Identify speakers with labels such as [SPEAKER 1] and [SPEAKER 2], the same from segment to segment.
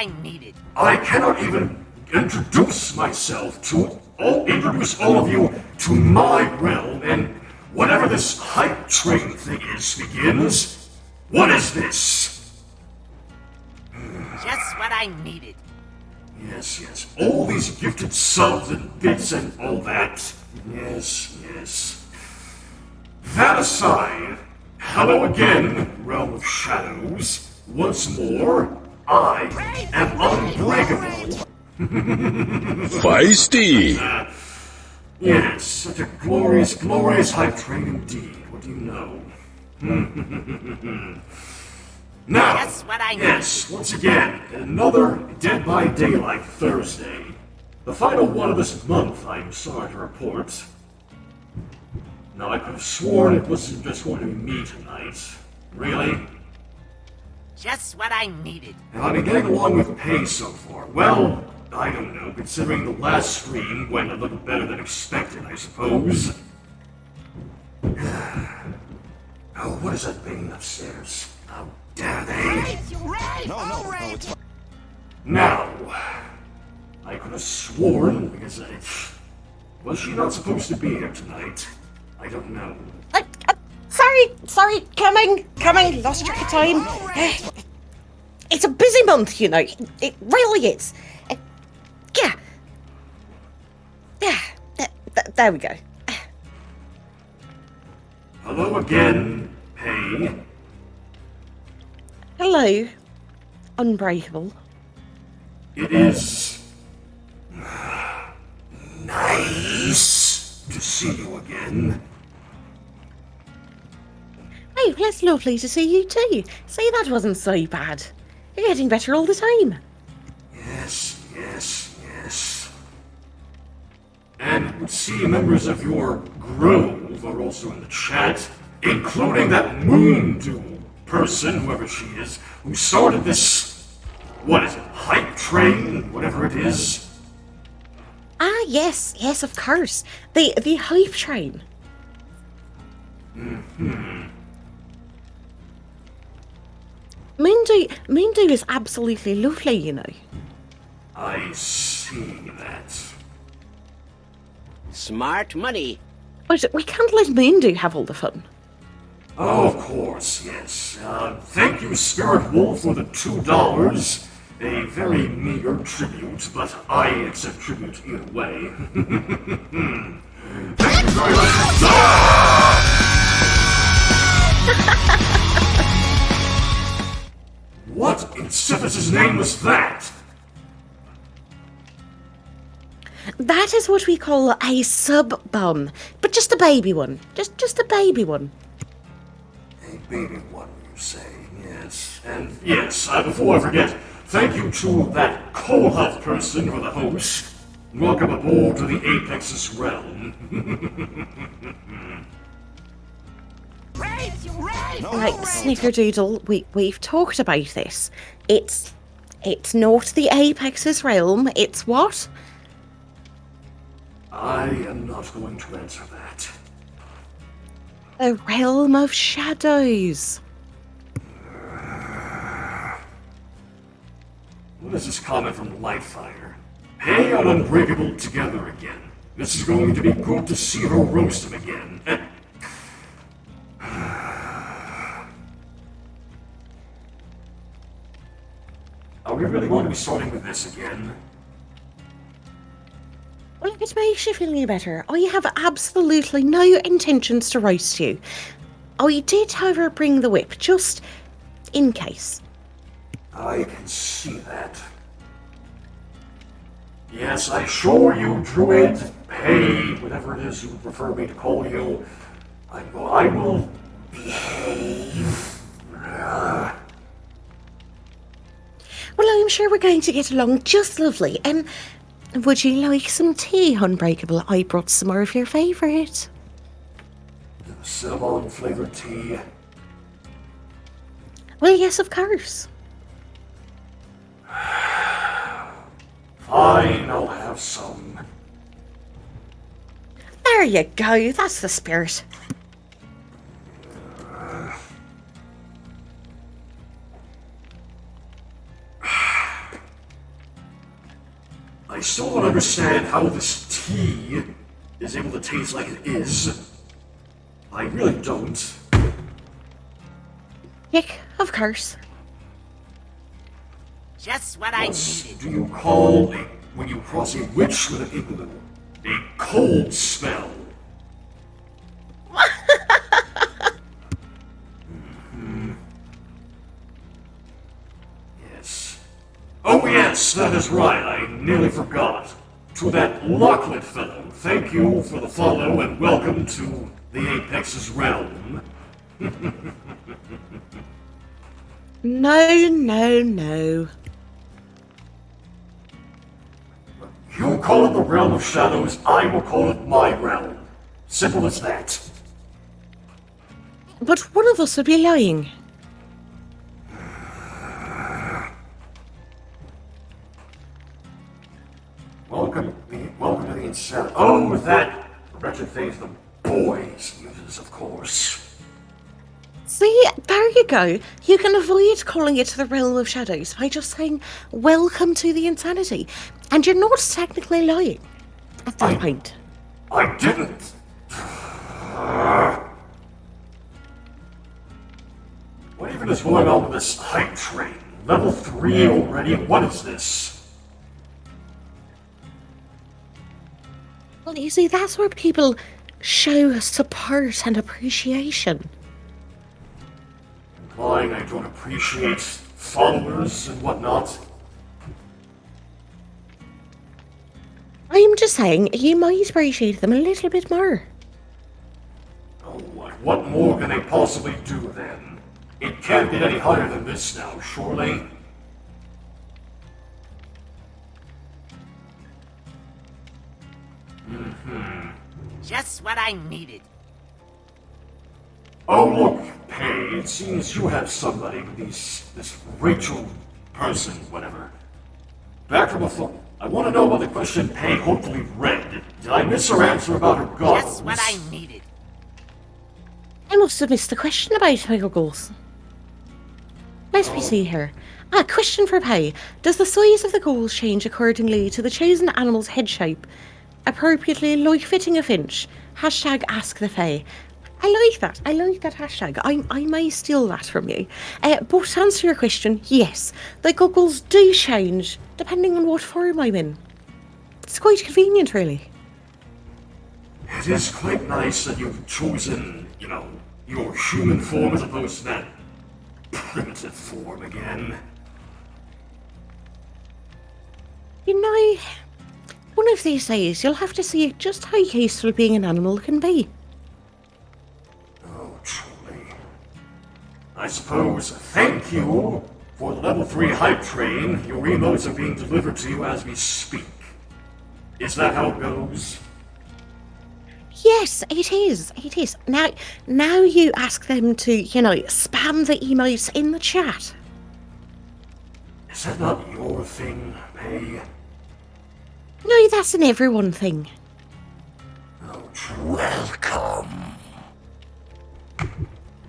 [SPEAKER 1] I needed.
[SPEAKER 2] I cannot even introduce myself to introduce all of you to my realm, and whatever this hype train thing is begins. What is this?
[SPEAKER 1] Just what I needed.
[SPEAKER 2] Yes, yes. All these gifted subs and bits and all that. Yes, yes. That aside, hello again, Realm of Shadows. Once more, I am unBREAKable.
[SPEAKER 3] Feisty!
[SPEAKER 2] Yes, such a glorious, glorious hype train indeed. What do you know? Now,
[SPEAKER 1] That's what I
[SPEAKER 2] yes, once again, another Dead by Daylight Thursday. The final one of this month, I'm sorry to report. Now, I could have sworn it wasn't just going to be me tonight. Really?
[SPEAKER 1] Just what I needed.
[SPEAKER 2] Have I been getting along with Pae so far? Well, I don't know, considering the last stream went a little better than expected, I suppose. Oh, what is that thing upstairs? How dare they?
[SPEAKER 4] No, it's fine.
[SPEAKER 2] Now, I could have sworn, because was she not supposed to be here tonight? I don't know.
[SPEAKER 5] Sorry, coming, lost track of time. It's a busy month, you know, it really is. There we go.
[SPEAKER 2] Hello again, Pae.
[SPEAKER 5] Hello, unBREAKable.
[SPEAKER 2] It is nice to see you again.
[SPEAKER 5] Oh, it's lovely to see you too. See, that wasn't so bad. You're getting better all the time.
[SPEAKER 2] Yes. And I would see members of your grove are also in the chat, including that Moondew person, whoever she is, who started this, what is it, hype train, whatever it is.
[SPEAKER 5] Ah, yes, of course. The hype train. Moondew is absolutely lovely, you know.
[SPEAKER 2] I see that.
[SPEAKER 1] Smart money.
[SPEAKER 5] But we can't let Moondew have all the fun.
[SPEAKER 2] Oh, of course, yes. Thank you, Spirit Wolf, for the $2. A very meager tribute, but I accept tribute either way. Thank you very much. What in Sithis' name was that?
[SPEAKER 5] That is what we call a sub-bum, but just a baby one. Just a baby one.
[SPEAKER 2] A baby one, you say? Yes. And yes, before I forget, thank you to that Kohlhut person for the host. Welcome aboard to the Apex's realm.
[SPEAKER 4] Right!
[SPEAKER 5] Right, Snickerdoodle, we've talked about this. It's not the Apex's realm, it's what?
[SPEAKER 2] I am not going to answer that.
[SPEAKER 5] The realm of shadows.
[SPEAKER 2] What is this comment from Lightfire? Pae and unBREAKable together again. This is going to be good to see her roast him again. Are we really going to be starting with this again?
[SPEAKER 5] Well, if it makes you feel any better, I have absolutely no intentions to roast you. I did, however, bring the whip, just in case.
[SPEAKER 2] I can see that. Yes, I assure you, Druid, Pae, whatever it is you would prefer me to call you, I will behave.
[SPEAKER 5] Well, I'm sure we're going to get along just lovely. Would you like some tea, unBREAKable? I brought some more of your favourite.
[SPEAKER 2] Cinnamon-flavored tea.
[SPEAKER 5] Well, yes, of course.
[SPEAKER 2] Fine, I'll have some.
[SPEAKER 5] There you go, that's the spirit.
[SPEAKER 2] I still don't understand how this tea is able to taste like it is. I really don't.
[SPEAKER 5] Nick, of course.
[SPEAKER 1] Just what I
[SPEAKER 2] What
[SPEAKER 1] needed.
[SPEAKER 2] do you call when you cross a witch with an igloo? A cold spell. Yes. Oh yes, that is right, I nearly forgot. To that Locklet fellow, thank you for the follow and welcome to the Apex's realm.
[SPEAKER 5] No, no, no.
[SPEAKER 2] You call it the realm of shadows, I will call it my realm. Simple as that.
[SPEAKER 5] But one of us would be lying.
[SPEAKER 2] Welcome to the insanity. Oh, that wretched thing the boys uses, of course.
[SPEAKER 5] See, there you go. You can avoid calling it the realm of shadows by just saying, welcome to the insanity. And you're not technically lying at this point.
[SPEAKER 2] I didn't. What even is going on with this hype train? Level 3 already? What is this?
[SPEAKER 5] Well, you see, that's where people show support and appreciation.
[SPEAKER 2] Implying I don't appreciate followers and whatnot?
[SPEAKER 5] I'm just saying, you might appreciate them a little bit more.
[SPEAKER 2] Oh, what more can they possibly do then? It can't get any higher than this now, surely?
[SPEAKER 1] Just what I needed.
[SPEAKER 2] Oh, look, Pae, it seems you have somebody with this Rachel person, whatever. Back from afar. I want to know about the question Pae hopefully read. Did I miss her answer about her goggles?
[SPEAKER 1] Just what I needed.
[SPEAKER 5] I must have missed the question about my goggles. Let me see here. Question for Pae. Does the size of the goggles change accordingly to the chosen animal's head shape? Appropriately like fitting a finch. Hashtag ask the Fae. I like that. I like that hashtag. I may steal that from you. But to answer your question, yes, the goggles do change depending on what form I'm in. It's quite convenient, really.
[SPEAKER 2] It is quite nice that you've chosen, your human form as opposed to that primitive form again.
[SPEAKER 5] You know, one of these days you'll have to see just how useful being an animal can be.
[SPEAKER 2] Oh, truly. I suppose, thank you for the level 3 hype train. Your emotes are being delivered to you as we speak. Is that how it goes?
[SPEAKER 5] Yes, it is. It is. Now you ask them to, spam the emotes in the chat.
[SPEAKER 2] Is that not your thing, Pae?
[SPEAKER 5] No, that's an everyone thing.
[SPEAKER 2] Oh, true. Welcome.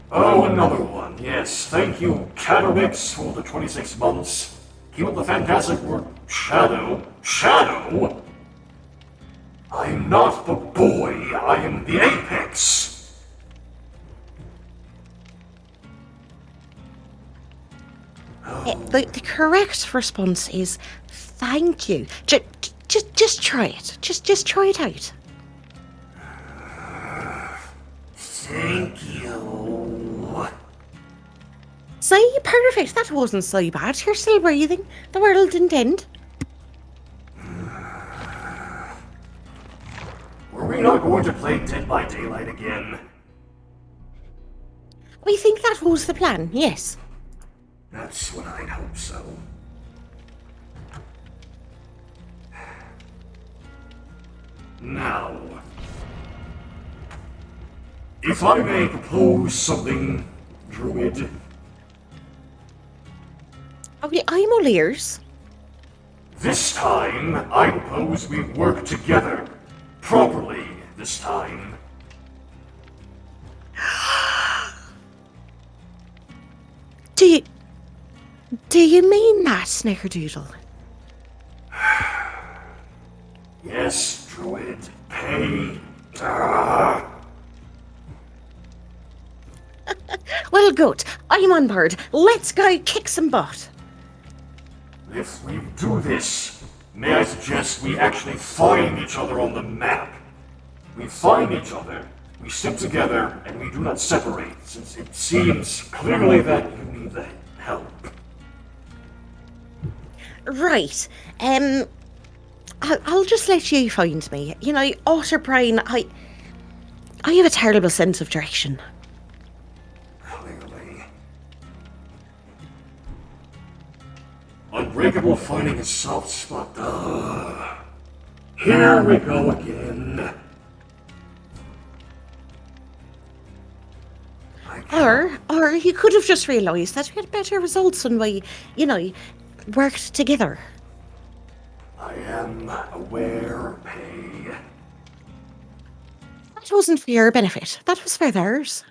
[SPEAKER 2] Oh, another one. Yes, thank you, Catamix, for the 26 months. Keep up the fantastic work, Shadow. Shadow? I'm not the boy, I am the Apex.
[SPEAKER 5] The correct response is thank you. Just try it. Just try it out.
[SPEAKER 2] Thank you.
[SPEAKER 5] See, perfect. That wasn't so bad. You're still breathing. The world didn't end.
[SPEAKER 2] Were we not going to play Dead by Daylight again?
[SPEAKER 5] I think that was the plan, yes.
[SPEAKER 2] That's what I'd hope so. Now, if I may propose something, Druid.
[SPEAKER 5] Okay, I'm all ears.
[SPEAKER 2] This time, I propose we work together. Properly, this time.
[SPEAKER 5] Do you mean that, Snickerdoodle?
[SPEAKER 2] Yes, Druid. Pay. Ah.
[SPEAKER 5] Well, good. I'm on board. Let's go kick some butt.
[SPEAKER 2] If we do this, may I suggest we actually find each other on the map? We find each other, we stick together, and we do not separate, since it seems clearly that you need the help.
[SPEAKER 5] Right. I'll just let you find me. You know, Otterbrain, I have a terrible sense of direction.
[SPEAKER 2] Clearly. Unbreakable finding a soft spot. Here we go again.
[SPEAKER 5] Or you could have just realised that we had better results when we, you know, worked together.
[SPEAKER 2] I am aware, Pay.
[SPEAKER 5] That wasn't for your benefit. That was for theirs.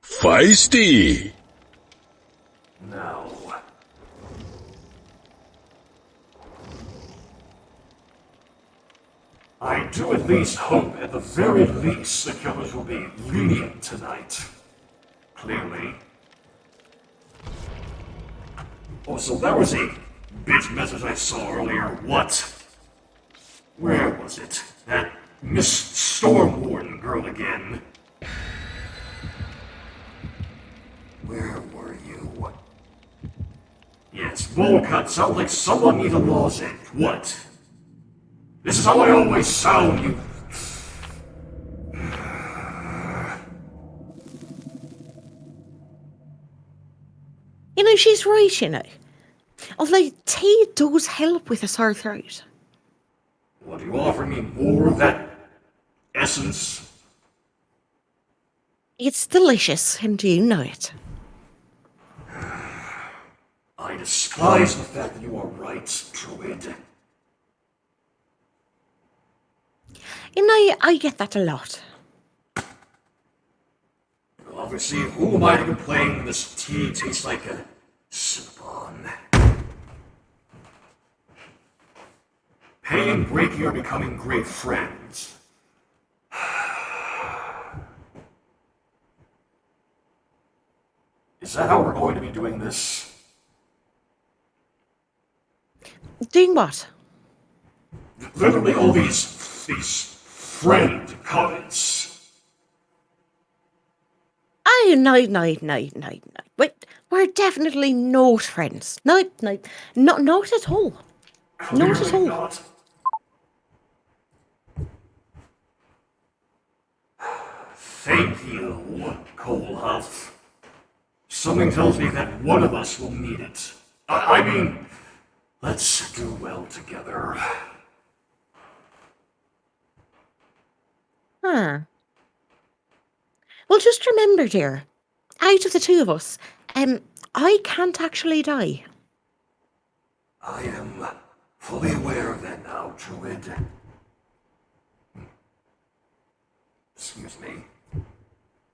[SPEAKER 3] Feisty!
[SPEAKER 2] Now. I do at least hope, at the very least, the killers will be lenient tonight. Clearly. Also, that was a bitch message I saw earlier. What? Where was it? That Miss Stormwarden girl again. Where were you? Yes, Bullcut sounds like someone needs a lozenge. What? This is how I always sound, you...
[SPEAKER 5] You know, she's right, you know. Although tea does help with a sore throat.
[SPEAKER 2] What, you offer me more of that essence?
[SPEAKER 5] It's delicious, and you know it.
[SPEAKER 2] I despise the fact that you are right, Druid.
[SPEAKER 5] You know, I get that a lot.
[SPEAKER 2] Well, obviously, who am I to complain when this tea tastes like a Cinnabon? Pay and Breaky are becoming great friends. Is that how we're going to be doing this?
[SPEAKER 5] Doing what?
[SPEAKER 2] Literally all these friend comments.
[SPEAKER 5] Oh, no. Wait, we're definitely not friends. No, not at all. Not at all.
[SPEAKER 2] Not. Thank you, Cole Huff. Something tells me that one of us will need it. I mean, let's do well together.
[SPEAKER 5] Huh. Well, just remember, dear, out of the two of us, I can't actually die.
[SPEAKER 2] I am fully aware of that now, Druid. Excuse me.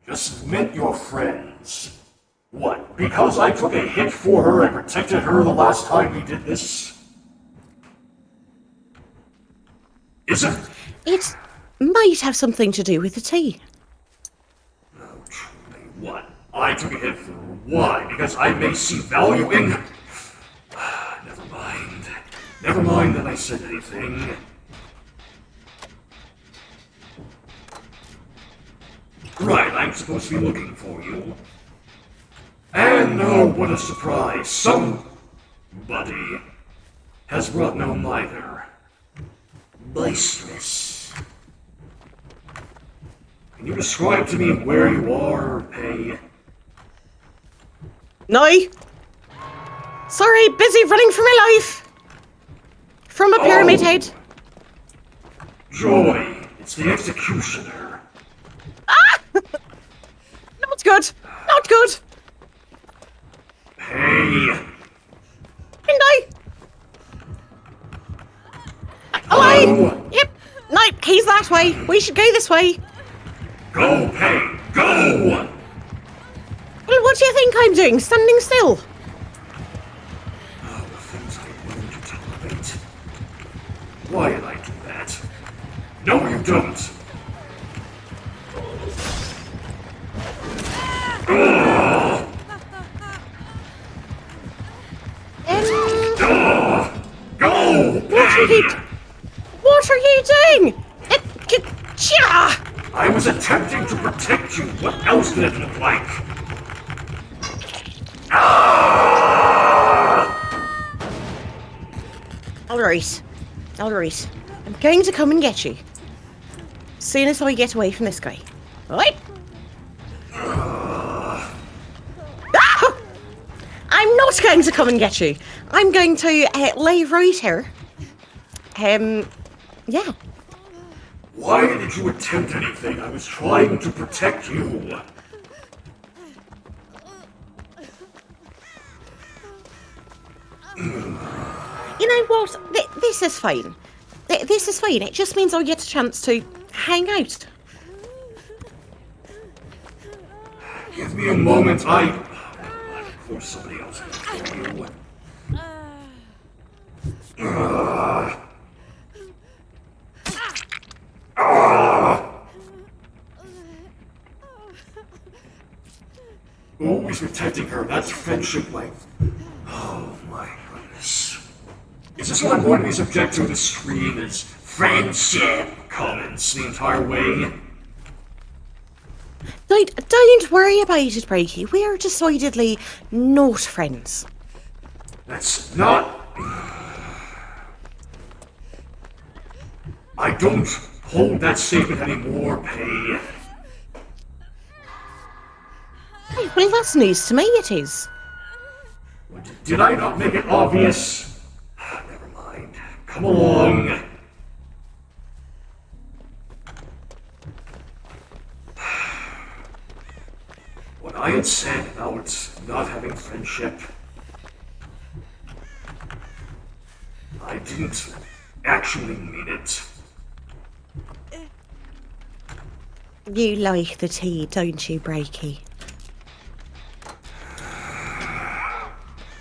[SPEAKER 2] Just admit you're friends. What, because I took a hit for her and protected her the last time we did this? Is it?
[SPEAKER 5] It might have something to do with the tea.
[SPEAKER 2] No, truly, what? I took a hit for her. Why? Because I may see value in... Never mind. Never mind that I said anything. Right, I'm supposed to be looking for you. And oh, what a surprise. Somebody has brought no mither. Boisterous. Can you describe to me where you are, Pay?
[SPEAKER 5] No. Sorry, busy running for my life. From a pyramid head.
[SPEAKER 2] Joy, it's the executioner.
[SPEAKER 5] Ah! Not good. Not good.
[SPEAKER 2] Hey.
[SPEAKER 5] And I. Hello. Yep. No, he's that way. We should go this way.
[SPEAKER 2] Go, Pay, go!
[SPEAKER 5] Well, what do you think I'm doing? Standing still?
[SPEAKER 2] things I'm willing to tolerate. Why did I do that? No, you don't! Go!
[SPEAKER 5] What are you doing?
[SPEAKER 2] I was attempting to protect you. What else did it look like?
[SPEAKER 5] Alright. Alright. I'm going to come and get you. As soon as I get away from this guy. Alright? Ah! I'm not going to come and get you. I'm going to lay right here. Yeah.
[SPEAKER 2] Why did you attempt anything? I was trying to protect you.
[SPEAKER 5] You know what? This is fine. This is fine. It just means I get a chance to hang out.
[SPEAKER 2] Give me a moment, Of course somebody else can kill you. Always protecting her, that's friendship length. Oh my goodness. Is this what I'm going to be subject to the stream as friendship comments the entire way?
[SPEAKER 5] Don't worry about it, Breaky. We are decidedly not friends.
[SPEAKER 2] That's not... I don't hold that statement anymore, Pae.
[SPEAKER 5] Well, that's news to me, it is.
[SPEAKER 2] Did I not make it obvious? Never mind. Come along. What I had said about not having friendship, I didn't actually mean it.
[SPEAKER 5] You like the tea, don't you, Breaky?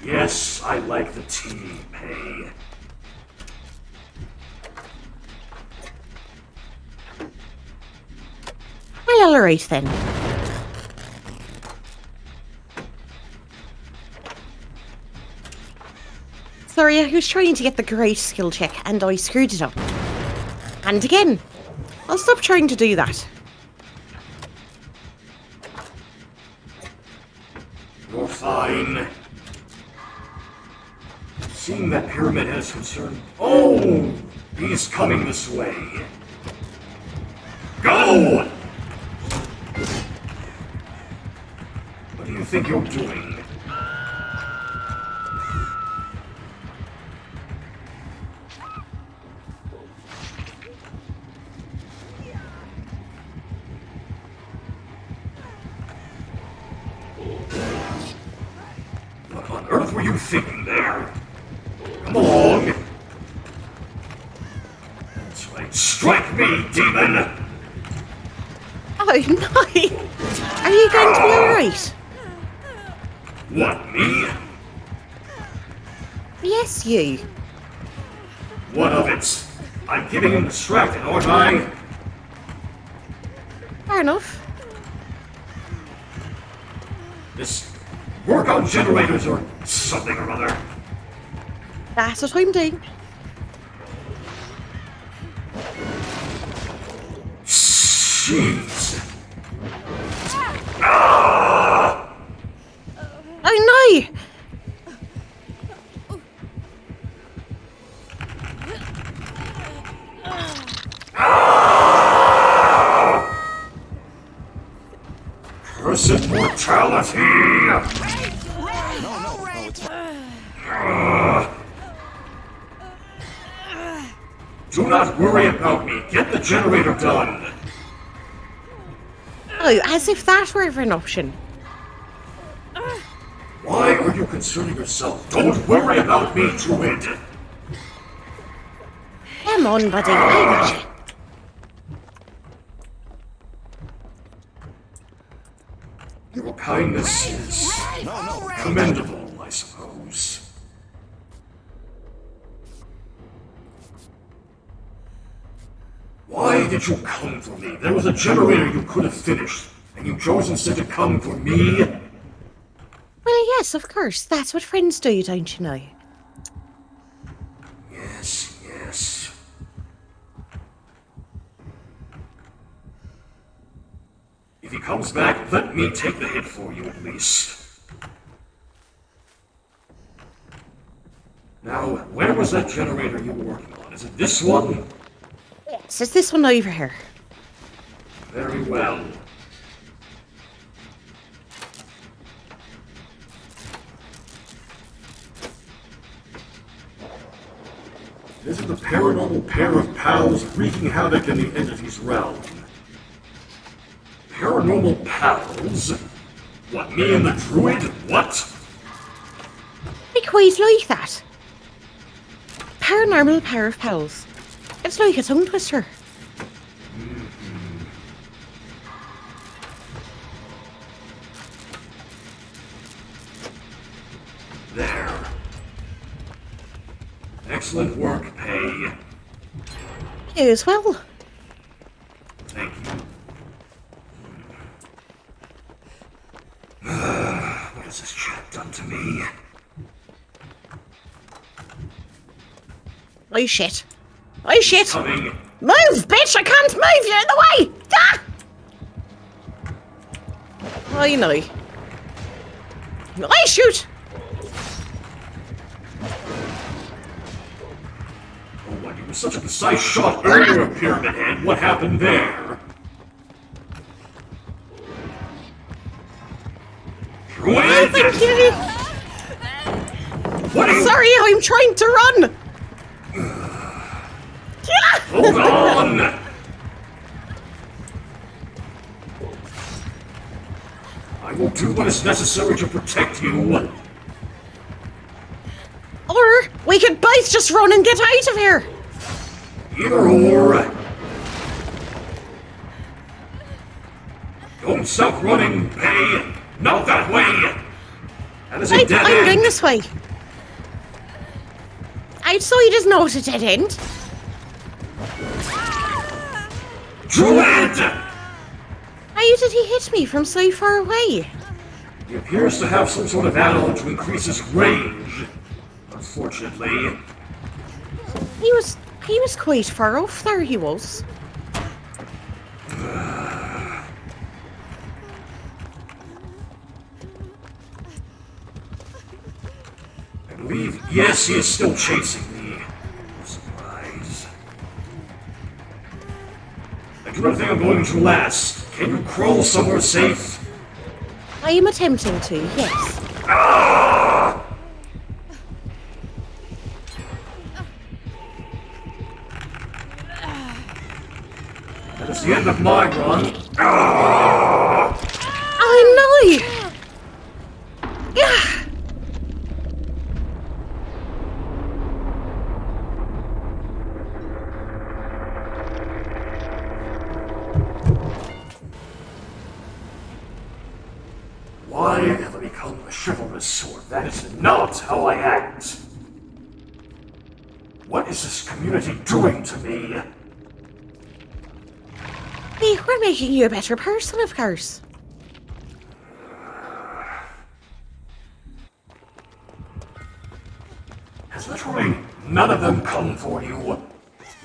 [SPEAKER 2] Yes, I like the tea, Pae.
[SPEAKER 5] Well, alright then. Sorry, I was trying to get the great skill check and I screwed it up. And again. I'll stop trying to do that.
[SPEAKER 2] You're fine. Seeing that Pyramid has concern. Oh! He's coming this way. Go! What do you think you're doing? What on earth were you thinking there? Come along! That's right, strike me, demon!
[SPEAKER 5] Oh no! Are you going to be alright?
[SPEAKER 2] What, me?
[SPEAKER 5] Yes, you.
[SPEAKER 2] What of it? I'm getting him distracted, aren't I?
[SPEAKER 5] Fair enough.
[SPEAKER 2] This work on generators or something or other.
[SPEAKER 5] That's what I'm doing.
[SPEAKER 2] Jeez.
[SPEAKER 5] Oh no!
[SPEAKER 2] Cursed mortality!
[SPEAKER 4] No, it's fine.
[SPEAKER 2] Do not worry about me. Get the generator done.
[SPEAKER 5] Oh, as if that were ever an option.
[SPEAKER 2] Why are you concerning yourself? Don't worry about me, Druid.
[SPEAKER 5] Come on, buddy. I got you.
[SPEAKER 2] Your kindness is commendable, I suppose. Why did you come for me? There was a generator you could have finished, and you chose instead to come for me?
[SPEAKER 5] Well, yes, of course. That's what friends do, don't you know?
[SPEAKER 2] Yes, yes. If he comes back, let me take the hit for you at least. Now, where was that generator you were working on? Is it this one?
[SPEAKER 5] Yes, it's this one over here.
[SPEAKER 2] Very well. Isn't the paranormal pair of pals wreaking havoc in the entity's realm? Paranormal pals? What, me and the druid? What?
[SPEAKER 5] I quite like that. Paranormal pair of pals. It's like a tongue twister.
[SPEAKER 2] There. Excellent work, Pay.
[SPEAKER 5] You as well.
[SPEAKER 2] Thank you. What has this chap done to me?
[SPEAKER 5] Oh shit. Oh shit.
[SPEAKER 2] Coming.
[SPEAKER 5] Move, bitch! I can't move! You're in the way! Ah! I know. I shoot!
[SPEAKER 2] Oh, what, you were such a precise shot earlier, Pyramid Head. What happened there? Druid!
[SPEAKER 5] Thank you!
[SPEAKER 2] What are you...
[SPEAKER 5] Sorry, I'm trying to run!
[SPEAKER 2] Hold on! I will do what is necessary to protect you.
[SPEAKER 5] Or we could both just run and get out of here!
[SPEAKER 2] Either or. Don't stop running, Pay. Not that way. That is a dead
[SPEAKER 5] I'm
[SPEAKER 2] end.
[SPEAKER 5] going this way. Outside is not a dead end.
[SPEAKER 2] Druid!
[SPEAKER 5] How did he hit me from so far away?
[SPEAKER 2] He appears to have some sort of add-on to increase his range. Unfortunately.
[SPEAKER 5] He was quite far off there, he was.
[SPEAKER 2] I believe, yes, he is still chasing me. Surprise. I do not think I'm going to last. Can you crawl somewhere safe?
[SPEAKER 5] I am attempting to, yes.
[SPEAKER 2] That is the end of my run.
[SPEAKER 5] I know! Yeah!
[SPEAKER 2] Why have I become a chivalrous sword? That is not how I act. What is this community doing to me?
[SPEAKER 5] Hey, we're making you a better person, of course.
[SPEAKER 2] Has literally none of them come for you?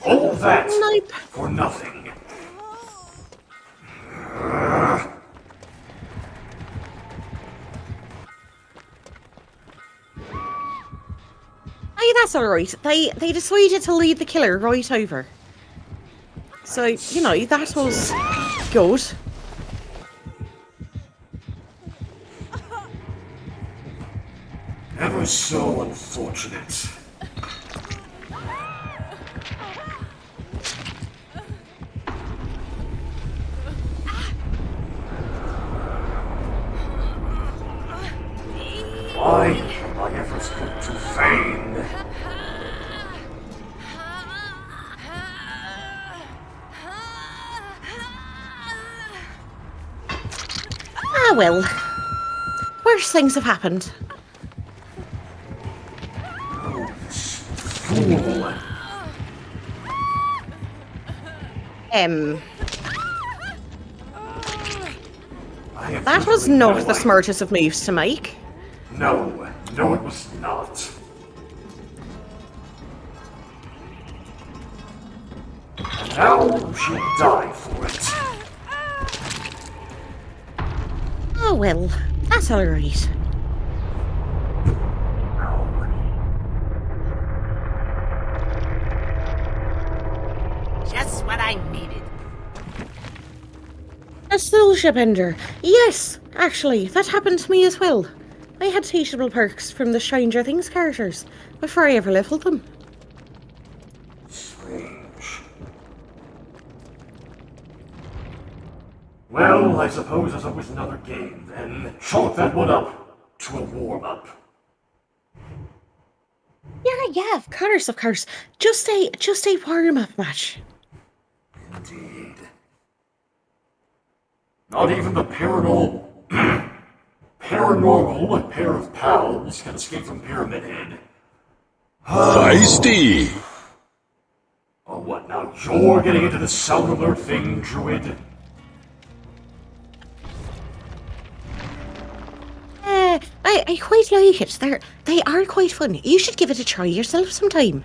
[SPEAKER 2] All that
[SPEAKER 5] Nope.
[SPEAKER 2] for nothing.
[SPEAKER 5] Hey, that's alright. They decided to lead the killer right over. So, you know, that was good.
[SPEAKER 2] Ever so unfortunate. Why are my efforts put to vain?
[SPEAKER 5] Ah, well. Worse things have happened.
[SPEAKER 2] Oh, this fool. I have
[SPEAKER 5] That was
[SPEAKER 2] literally
[SPEAKER 5] not
[SPEAKER 2] no
[SPEAKER 5] the
[SPEAKER 2] idea.
[SPEAKER 5] smartest of moves to make.
[SPEAKER 2] No, no, it was not. And now she'll die for it.
[SPEAKER 5] Oh well, that's alright.
[SPEAKER 1] Just what I needed.
[SPEAKER 5] A soul ship ender. Yes, actually, that happened to me as well. I had teachable perks from the Stranger Things characters before I ever leveled them.
[SPEAKER 2] Strange. Well, I suppose there's always another game, then. Chalk that one up to a warm-up.
[SPEAKER 5] Yeah, of course. Just a warm-up match.
[SPEAKER 2] Indeed. Not even the paranormal pair of pals can escape from Pyramid Head.
[SPEAKER 3] Feisty!
[SPEAKER 2] Oh, what now? You're getting into the sound alert thing, Druid?
[SPEAKER 5] I quite like it. They are quite fun. You should give it a try yourself sometime.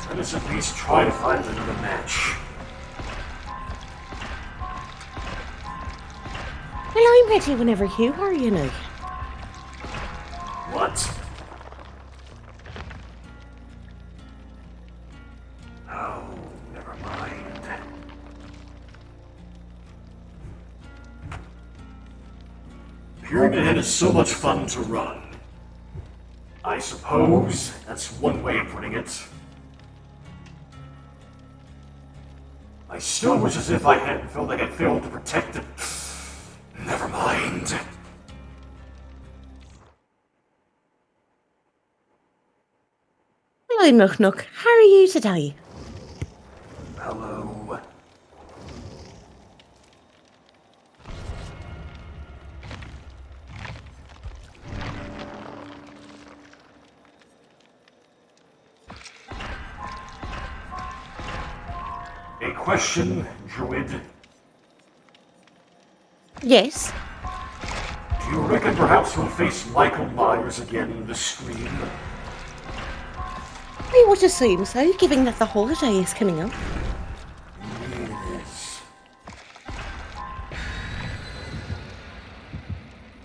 [SPEAKER 2] Let us at least try to find another match.
[SPEAKER 5] Well, I'm ready whenever you are, you know.
[SPEAKER 2] What? Oh, never mind. Pyramid Head is so much fun to run. I suppose that's one way of putting it. I still wish as if I hadn't felt like I failed to protect it. Never mind.
[SPEAKER 5] Hello, Nook. How are you today?
[SPEAKER 2] Hello. A question, Druid.
[SPEAKER 5] Yes.
[SPEAKER 2] Do you reckon perhaps we'll face Michael Myers again in the stream?
[SPEAKER 5] I would assume so, given that the holiday is coming up.
[SPEAKER 2] Yes.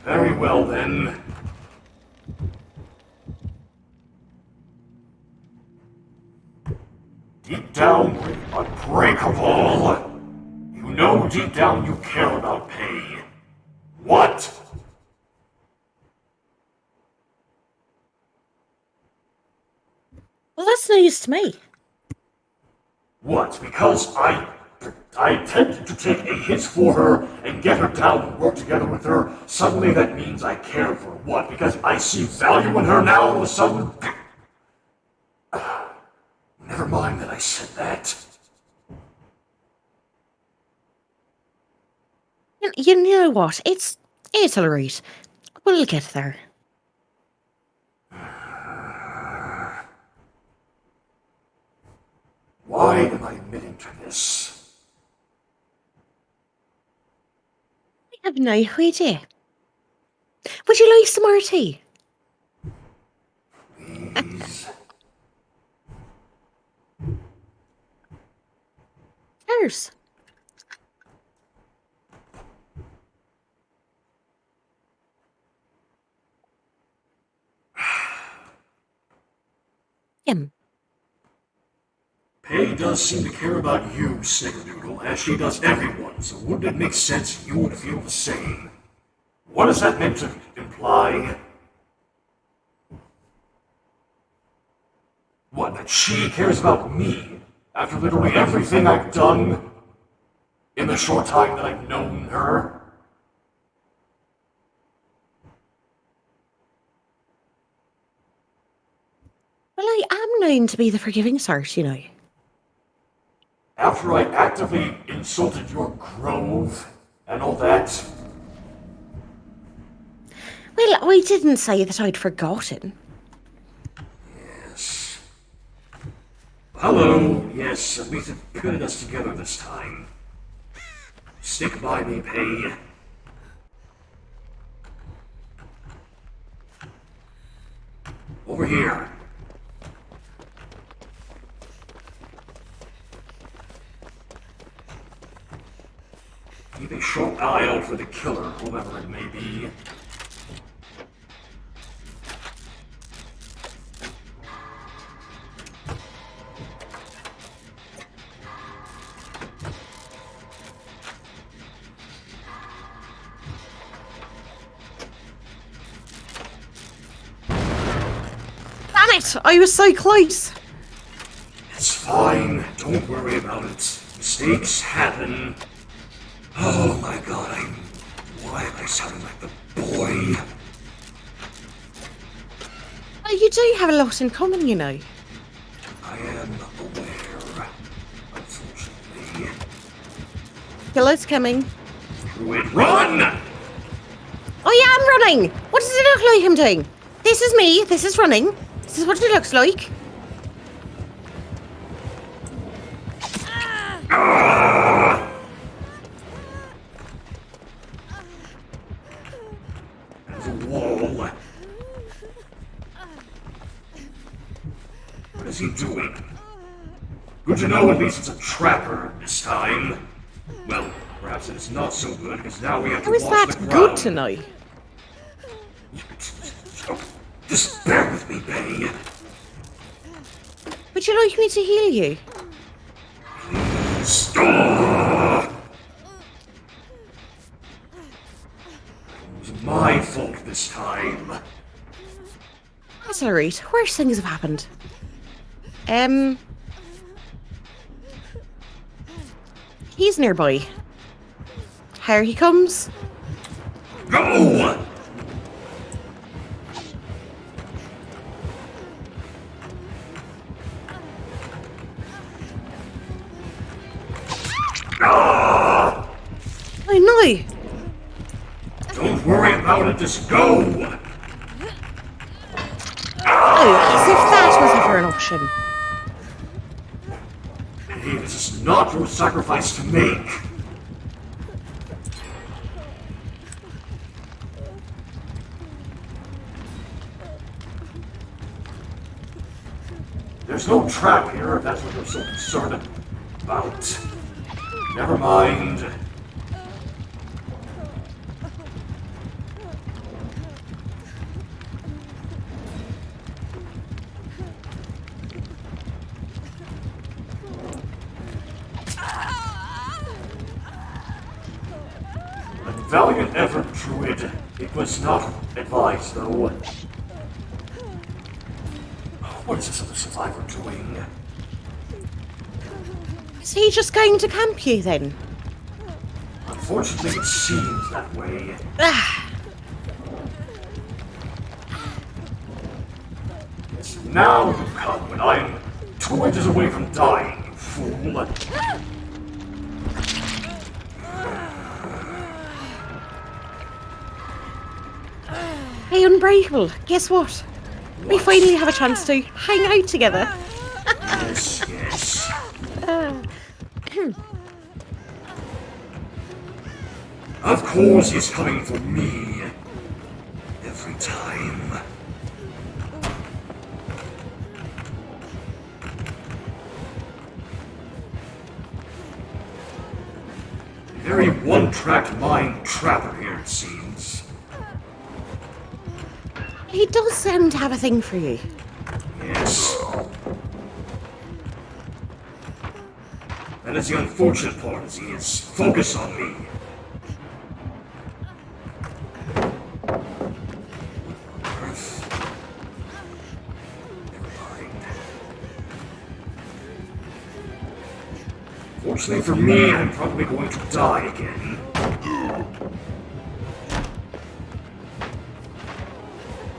[SPEAKER 2] Very well then. Deep down, unbreakable. You know deep down you care about pay. What?
[SPEAKER 5] Well, that's news to me.
[SPEAKER 2] What? Because I tend to take a hit for her and get her down and work together with her, suddenly that means I care for her. What? Because I see value in her now all of a sudden? Never mind that I said that.
[SPEAKER 5] You know what? It's alright. We'll get there.
[SPEAKER 2] Why am I admitting to this?
[SPEAKER 5] I have no idea. Would you like some more tea?
[SPEAKER 2] Please.
[SPEAKER 5] Cheers. Yum.
[SPEAKER 2] Pay does seem to care about you, Snickerdoodle, as she does everyone, so wouldn't it make sense you would feel the same? What is that meant to imply? What, that she cares about me, after literally everything I've done in the short time that I've known her?
[SPEAKER 5] Well, I am known to be the forgiving sort, you know.
[SPEAKER 2] After I actively insulted your grove and all that?
[SPEAKER 5] Well, I didn't say that I'd forgotten.
[SPEAKER 2] Yes. hello. Yes, at least it pitted us together this time. Stick by me, Pae. Over here. Keep a sharp eye out for the killer, whoever it may be.
[SPEAKER 5] Damn it! I was so close!
[SPEAKER 2] It's fine. Don't worry about it. Mistakes happen. Oh my god, why am I sounding like the boy?
[SPEAKER 5] Well, you do have a lot in common, you know.
[SPEAKER 2] I am aware, unfortunately.
[SPEAKER 5] Killer's coming.
[SPEAKER 2] Druid, run!
[SPEAKER 5] I am running! What does it look like I'm doing? This is me, this is running. This is what it looks like.
[SPEAKER 2] There's a wall. What is he doing? Good to know at least it's a trapper this time. Well, perhaps it's not so good, because now we have to
[SPEAKER 5] How is
[SPEAKER 2] watch
[SPEAKER 5] that
[SPEAKER 2] the
[SPEAKER 5] good
[SPEAKER 2] ground.
[SPEAKER 5] to know?
[SPEAKER 2] Just bear with me, Pae.
[SPEAKER 5] Would you like me to heal you?
[SPEAKER 2] Please. It was my fault this time.
[SPEAKER 5] That's alright. Worse things have happened. He's nearby. Here he comes.
[SPEAKER 2] Go!
[SPEAKER 5] I know.
[SPEAKER 2] Don't worry about it, just go!
[SPEAKER 5] Oh, as if that was ever an option.
[SPEAKER 2] Hey, this is not your sacrifice to make. There's no trap here, if that's what you're so concerned about. Never mind. A valiant effort, Druid. It was not advised, though. What is this other survivor doing?
[SPEAKER 5] Is he just going to camp you then?
[SPEAKER 2] Unfortunately, it seems that way.
[SPEAKER 5] Ah,
[SPEAKER 2] It's now you come when I'm 2 inches away from dying, you fool.
[SPEAKER 5] hey, unBREAKable. Guess what? We finally have a chance to hang out together.
[SPEAKER 2] Yes, yes. Of course he's coming for me. Every time. Very one-track mind trapper here, it seems.
[SPEAKER 5] He does seem to have a thing for you.
[SPEAKER 2] Yes. That is the unfortunate part, is he is focused on me. Earth. Never mind. Fortunately for me, I'm probably going to die again.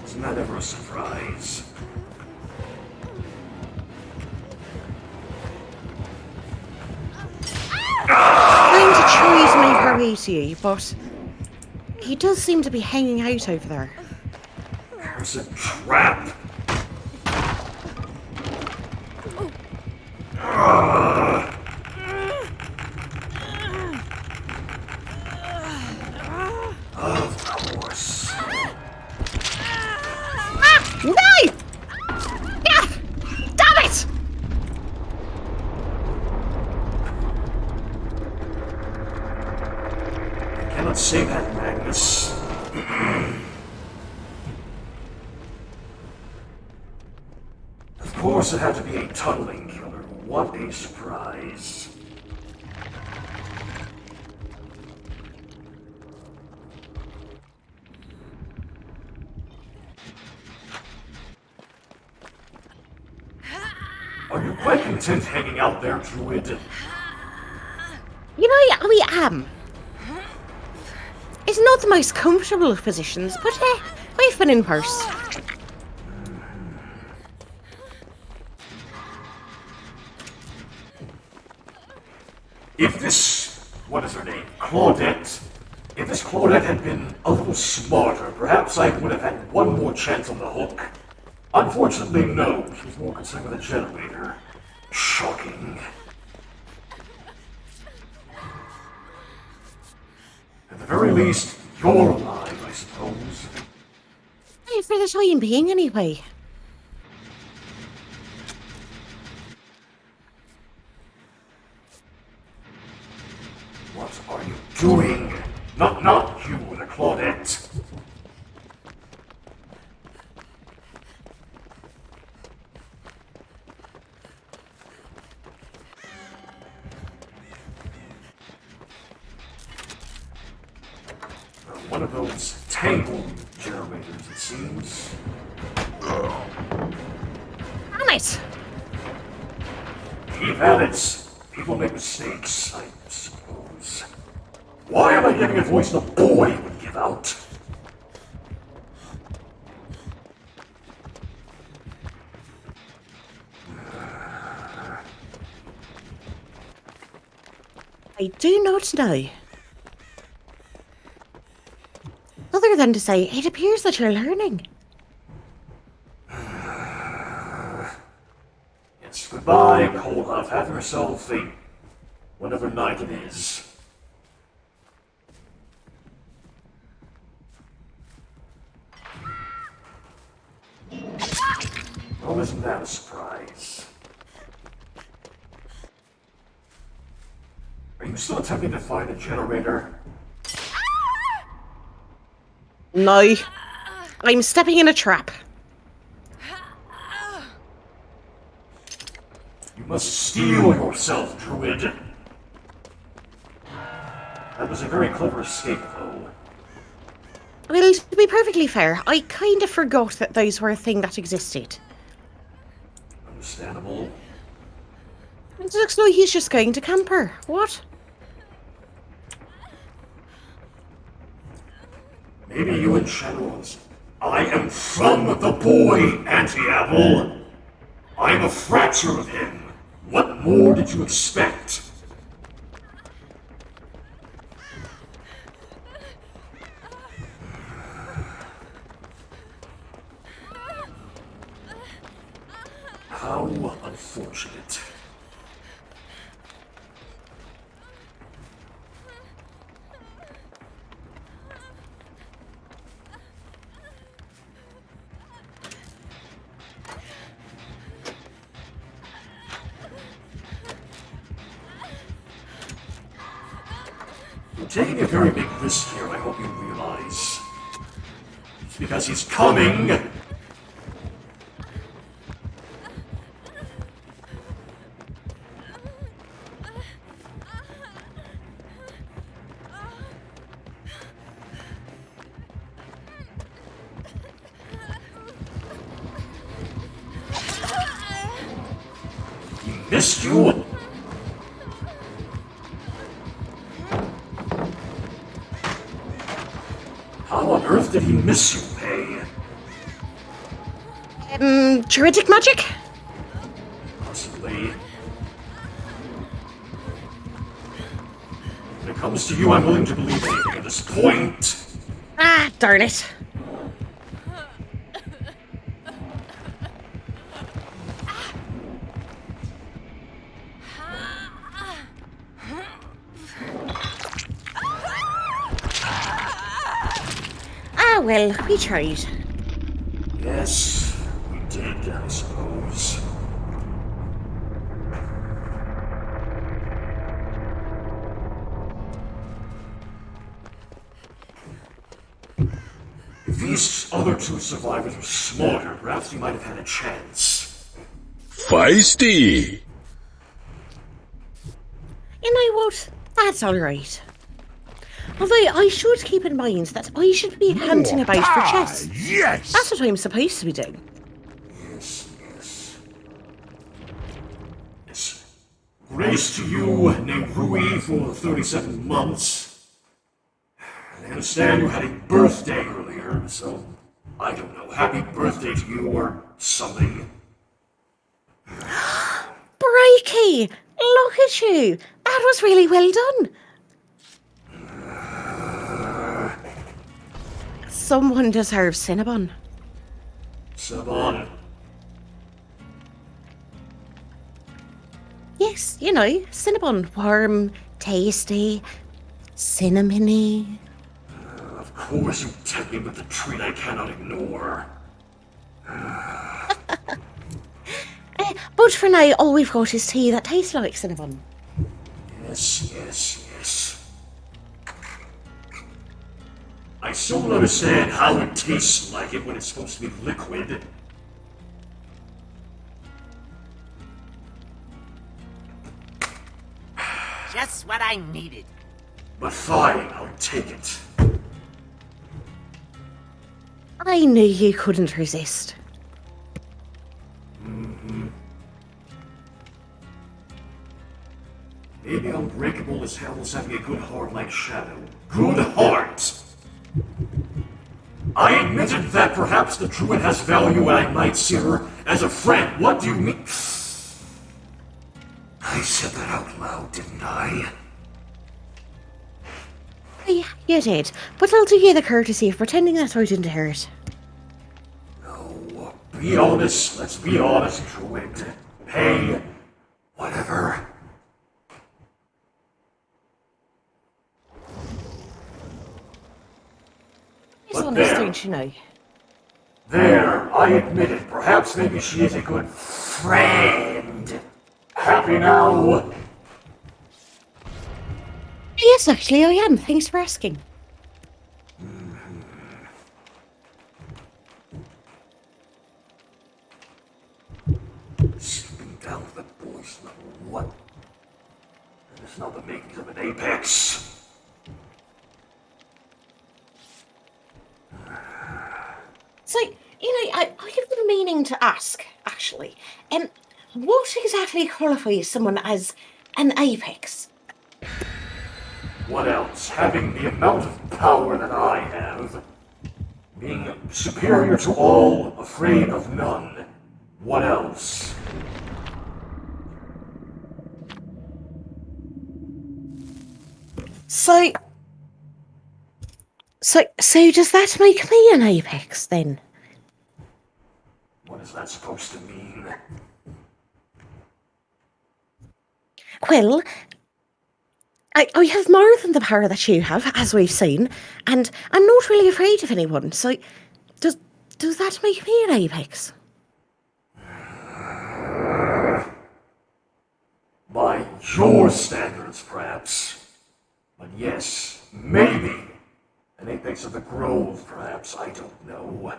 [SPEAKER 2] Isn't that ever a surprise?
[SPEAKER 5] Trying to choose my her way to you, but he does seem to be hanging out over there.
[SPEAKER 2] There's a trap. Of course.
[SPEAKER 5] Ah! No! Yeah! Damn it!
[SPEAKER 2] I cannot say that, Magnus. Of course it had to be a tunneling killer. What a surprise. Are you quite content hanging out there, Druid?
[SPEAKER 5] You know, we am. It's not the most comfortable of positions, but we've been in purse.
[SPEAKER 2] If this, what is her name, Claudette, if this Claudette had been a little smarter, perhaps I would have had one more chance on the hook. Unfortunately, no. She was more concerned with the generator. Shocking. At the very least, you're alive, I suppose.
[SPEAKER 5] For the time being, anyway.
[SPEAKER 2] What are you doing? Not you, the Claudette. One of those tangled generators, it seems.
[SPEAKER 5] Damn it!
[SPEAKER 2] Keep at it. People make mistakes, I suppose. Why am I giving a voice the boy would give out?
[SPEAKER 5] I do not know. Other than to say, it appears that you're learning.
[SPEAKER 2] Yes, goodbye, Kolov. Have yourself a whatever night it is. Oh, isn't that a surprise? Are you still attempting to find a generator?
[SPEAKER 5] No. I'm stepping in a trap.
[SPEAKER 2] You must steel yourself, Druid. That was a very clever escape, though.
[SPEAKER 5] Well, to be perfectly fair, I kind of forgot that those were a thing that existed.
[SPEAKER 2] Understandable.
[SPEAKER 5] It looks like he's just going to camper. What?
[SPEAKER 2] Maybe you and Shadows. I am from the boy, Anti-Apple. I'm a fracture of him. What more did you expect? How unfortunate. You're taking a very big risk here, I hope you realize. It's because he's coming! He missed you? How on earth did he miss you, Pae?
[SPEAKER 5] Druidic magic?
[SPEAKER 2] Possibly. When it comes to you, I'm willing to believe anything at this point.
[SPEAKER 5] Ah, darn it. well, we tried.
[SPEAKER 2] Yes, we did, I suppose. If these other two survivors were smarter, perhaps we might have had a chance.
[SPEAKER 3] Feisty!
[SPEAKER 5] You know what? That's alright. Although I should keep in mind that I should be hunting about for chests.
[SPEAKER 3] Yes!
[SPEAKER 5] That's what I'm supposed to be doing.
[SPEAKER 2] Yes, yes. Yes. Grace to you, named Rui, for 37 months. I understand you had a birthday earlier, so I don't know. Happy birthday to you or something.
[SPEAKER 5] Breaky! Look at you! That was really well done! Someone deserves Cinnabon.
[SPEAKER 2] Cinnabon.
[SPEAKER 5] Yes, you know, Cinnabon. Warm, tasty, cinnamony.
[SPEAKER 2] Of course you tempt me with the treat I cannot ignore.
[SPEAKER 5] But for now, all we've got is tea that tastes like Cinnabon.
[SPEAKER 2] Yes, yes, yes. I still don't understand how it tastes like it when it's supposed to be liquid.
[SPEAKER 1] Just what I needed.
[SPEAKER 2] But fine, I'll take it.
[SPEAKER 5] I knew you couldn't resist.
[SPEAKER 2] Maybe unbreakable as hell is having a good heart like Shadow. Good heart! I admitted that perhaps the druid has value and I might see her as a friend. What do you mean? I said that out loud, didn't I?
[SPEAKER 5] Yeah, you did. But I'll do you the courtesy of pretending that I didn't hear it.
[SPEAKER 2] No, be honest. Let's be honest, druid. Hey, whatever.
[SPEAKER 5] It's honest, don't you know?
[SPEAKER 2] There, I admit it. Perhaps maybe she is a good friend. Happy now?
[SPEAKER 5] Yes, actually, I am. Thanks for asking.
[SPEAKER 2] Slipping down to the boys level. What? That is not the makings of an apex.
[SPEAKER 5] So, you know, I've been meaning to ask, actually. What exactly qualifies someone as an apex?
[SPEAKER 2] What else? Having the amount of power that I have. Being superior to all, afraid of none. What else?
[SPEAKER 5] So does that make me an apex, then?
[SPEAKER 2] What is that supposed to mean?
[SPEAKER 5] Well, I have more than the power that you have, as we've seen, and I'm not really afraid of anyone, so does that make me an apex?
[SPEAKER 2] By your standards, perhaps. But yes, maybe. An apex of the grove, perhaps. I don't know.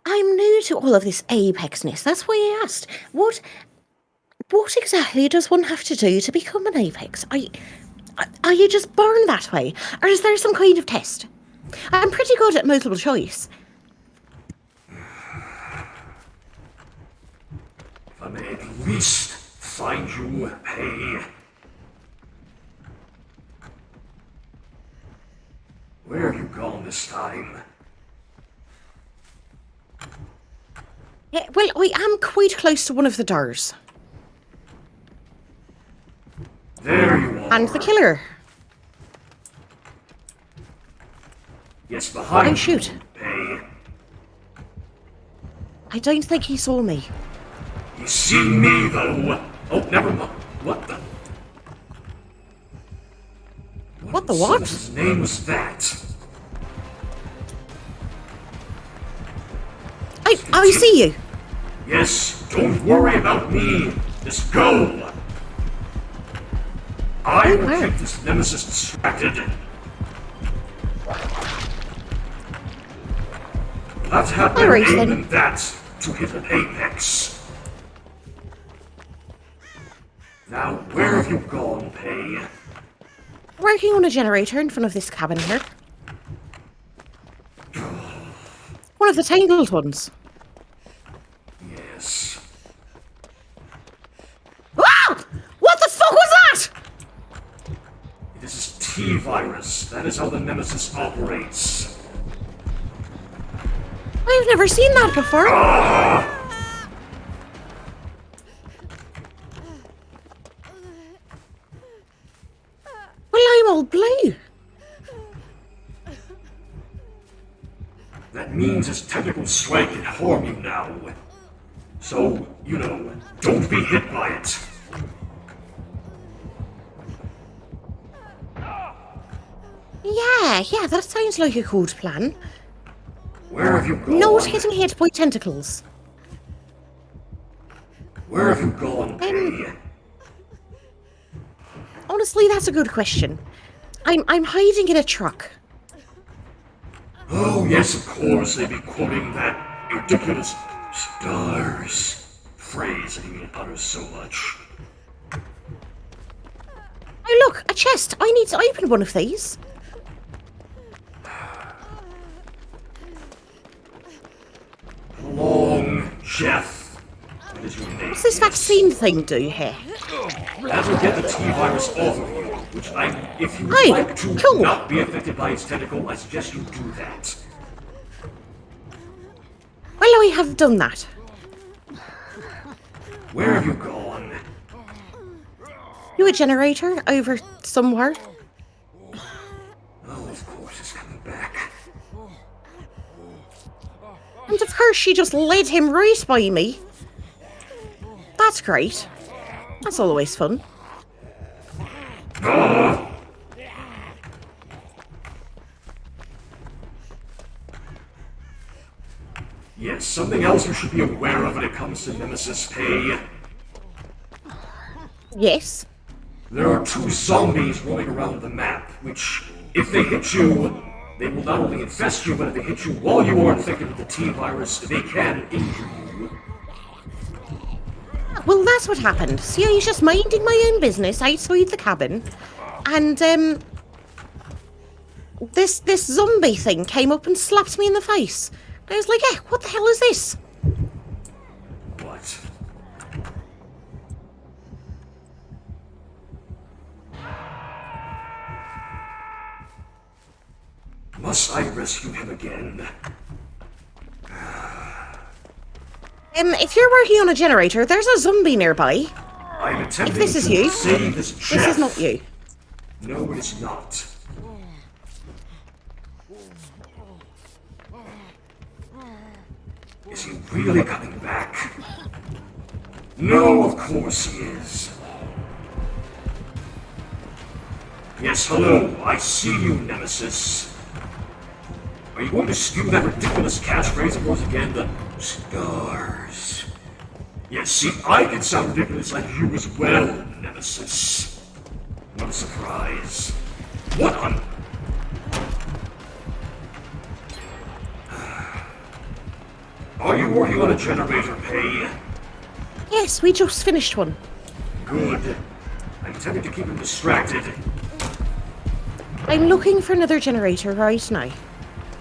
[SPEAKER 5] I'm new to all of this apexness. That's why I asked. What exactly does one have to do to become an apex? Are you just born that way, or is there some kind of test? I'm pretty good at multiple choice.
[SPEAKER 2] If I may at least find you, hey. Where have you gone this time?
[SPEAKER 5] Yeah, well, I am quite close to one of the doors.
[SPEAKER 2] There you are.
[SPEAKER 5] And the killer.
[SPEAKER 2] Yes, behind
[SPEAKER 5] And shoot.
[SPEAKER 2] you, hey.
[SPEAKER 5] I don't think he saw me.
[SPEAKER 2] He's seen me, though. Oh, never mind. What the?
[SPEAKER 5] The
[SPEAKER 2] So
[SPEAKER 5] what?
[SPEAKER 2] his name was that.
[SPEAKER 5] I see you.
[SPEAKER 2] Yes, don't worry about me. Just go. I will
[SPEAKER 5] wow.
[SPEAKER 2] keep this nemesis distracted. Let's have better
[SPEAKER 5] Alright,
[SPEAKER 2] aim
[SPEAKER 5] then.
[SPEAKER 2] than that to hit an apex. Now, where have you gone, Pay?
[SPEAKER 5] Working on a generator in front of this cabin here. One of the tangled ones.
[SPEAKER 2] Yes.
[SPEAKER 5] Ah! What the fuck was that?
[SPEAKER 2] This is T-virus. That is how the nemesis operates.
[SPEAKER 5] I've never seen that before. Well, I'm all blue.
[SPEAKER 2] That means his tentacle strike can harm you now. So, you know, don't be hit by it.
[SPEAKER 5] Yeah, that sounds like a good plan.
[SPEAKER 2] Where have you gone?
[SPEAKER 5] Not getting hit by tentacles.
[SPEAKER 2] Where have you gone, Pay?
[SPEAKER 5] Honestly, that's a good question. I'm hiding in a truck.
[SPEAKER 2] Oh, yes, of course, they'd be quoting that ridiculous stars phrase that he utters so much.
[SPEAKER 5] Oh look, a chest. I need to open one of these.
[SPEAKER 2] Long Jeff. That is your name.
[SPEAKER 5] What's this vaccine thing do here?
[SPEAKER 2] That will get the T-virus off of you, which if you would
[SPEAKER 5] Hey,
[SPEAKER 2] like to
[SPEAKER 5] cool.
[SPEAKER 2] not be affected by its tentacle, I suggest you do that.
[SPEAKER 5] Well, I have done that.
[SPEAKER 2] Where have you gone?
[SPEAKER 5] You a generator over somewhere?
[SPEAKER 2] Oh, of course, it's coming back.
[SPEAKER 5] And of course she just led him right by me. That's great. That's always fun.
[SPEAKER 2] Yes, something else you should be aware of when it comes to Nemesis Pay.
[SPEAKER 5] Yes.
[SPEAKER 2] There are 2 zombies roaming around the map, which, if they hit you, they will not only infest you, but if they hit you while you are infected with the T-virus, they can injure you.
[SPEAKER 5] Well, that's what happened. See, I was just minding my own business outside the cabin, and this zombie thing came up and slapped me in the face. I was like, what the hell is this?
[SPEAKER 2] What? Must I rescue him again?
[SPEAKER 5] If you're working on a generator, there's a zombie nearby.
[SPEAKER 2] I'm attempting
[SPEAKER 5] this is
[SPEAKER 2] to
[SPEAKER 5] you,
[SPEAKER 2] save this Jeff.
[SPEAKER 5] This is not you.
[SPEAKER 2] No, it is not. Is he really coming back? No, of course he is. Yes, hello, I see you, Nemesis. Are you going to spew that ridiculous catchphrase of yours again, the stars? Yes, see, I can sound ridiculous like you as well, Nemesis. What a surprise. What on... Are you working on a generator, Pay?
[SPEAKER 5] Yes, we just finished one.
[SPEAKER 2] Good. I'm tempted to keep him distracted.
[SPEAKER 5] I'm looking for another generator right now.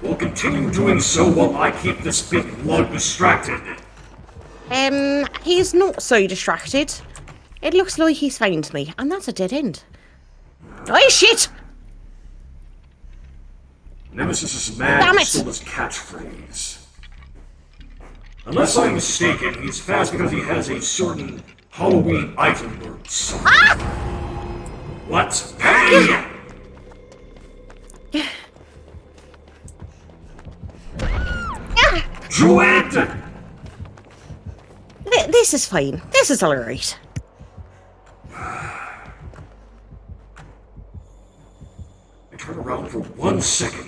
[SPEAKER 2] We'll continue doing so while I keep this big lug distracted.
[SPEAKER 5] He's not so distracted. It looks like he's found me, and that's a dead end. Oh, shit!
[SPEAKER 2] Nemesis is mad
[SPEAKER 5] Damn
[SPEAKER 2] and
[SPEAKER 5] it!
[SPEAKER 2] stole his catchphrase. Unless I'm mistaken, he's fast because he has a certain Halloween item or something.
[SPEAKER 5] Ah!
[SPEAKER 2] What? Hey! Druid!
[SPEAKER 5] This is fine. This is alright.
[SPEAKER 2] around for 1 second.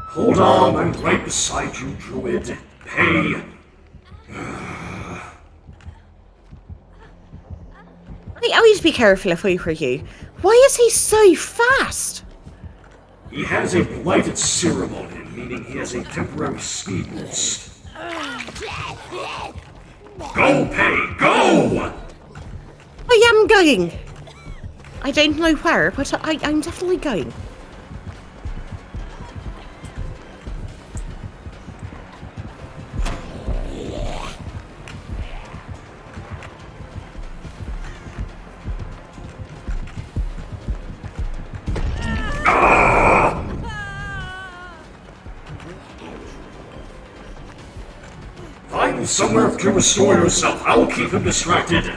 [SPEAKER 2] Hold on, I'm right beside you, Druid. Hey.
[SPEAKER 5] I always be careful if I were you. Why is he so fast?
[SPEAKER 2] He has a blighted serum on him, meaning he has a temporary speed boost. Go, Pay, go!
[SPEAKER 5] I am going. I don't know where, but I'm definitely going.
[SPEAKER 2] Find somewhere to restore yourself. I'll keep him distracted.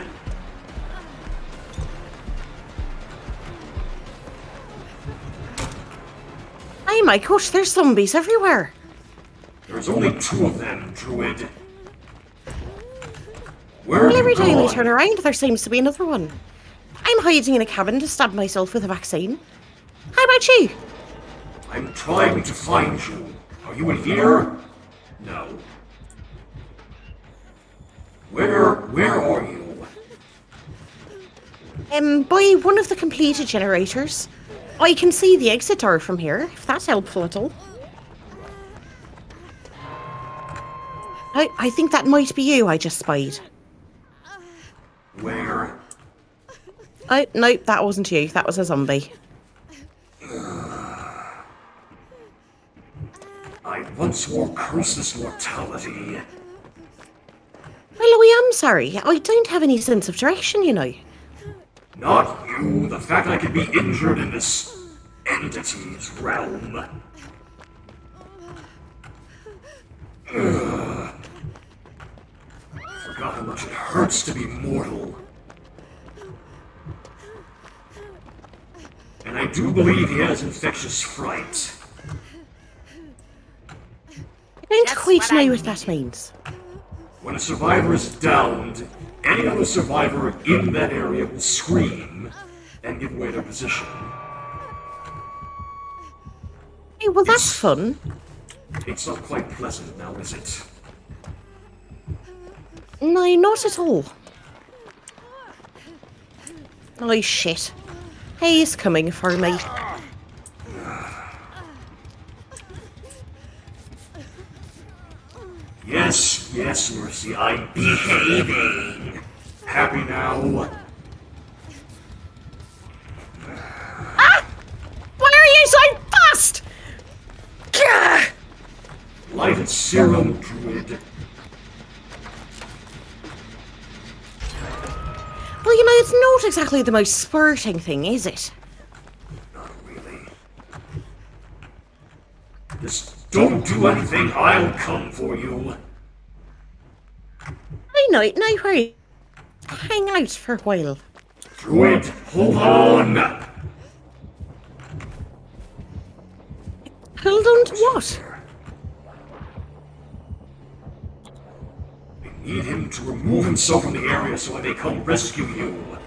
[SPEAKER 5] Oh my gosh, there's zombies everywhere.
[SPEAKER 2] There's only 2 of them, Druid. Where are
[SPEAKER 5] Well,
[SPEAKER 2] you
[SPEAKER 5] every time I
[SPEAKER 2] gone?
[SPEAKER 5] turn around, there seems to be another one. I'm hiding in a cabin to stab myself with a vaccine. How about you?
[SPEAKER 2] I'm trying to find you. Are you in here? No. Where are you?
[SPEAKER 5] By one of the completed generators. I can see the exit door from here, if that's helpful at all. I think that might be you I just spied.
[SPEAKER 2] Where?
[SPEAKER 5] Oh, no, that wasn't you. That was a zombie.
[SPEAKER 2] I once wore curseless mortality.
[SPEAKER 5] Well, I am sorry. I don't have any sense of direction, you know.
[SPEAKER 2] Not you. The fact I could be injured in this entity's realm. Forgot how much it hurts to be mortal. And I do believe he has infectious fright.
[SPEAKER 5] I don't
[SPEAKER 1] That's
[SPEAKER 5] quite
[SPEAKER 1] what
[SPEAKER 5] know
[SPEAKER 1] I
[SPEAKER 5] what that
[SPEAKER 1] needed.
[SPEAKER 5] means.
[SPEAKER 2] When a survivor is downed, any other survivor in that area will scream and give away their position.
[SPEAKER 5] Hey, well, that's fun.
[SPEAKER 2] It's not quite pleasant now, is it?
[SPEAKER 5] No, not at all. Oh, shit. He's coming for me.
[SPEAKER 2] Yes, yes, Mercy, I'm behaving. Happy now?
[SPEAKER 5] Why are you so fast? Gah!
[SPEAKER 2] Lighted serum, Druid.
[SPEAKER 5] Well, you know, it's not exactly the most spurting thing, is it?
[SPEAKER 2] Not really. Just don't do anything, I'll come for you.
[SPEAKER 5] I know, no worry. Hang out for a while.
[SPEAKER 2] Druid, hold on!
[SPEAKER 5] Hold on to what?
[SPEAKER 2] I need him to remove himself from the area so I may come rescue you.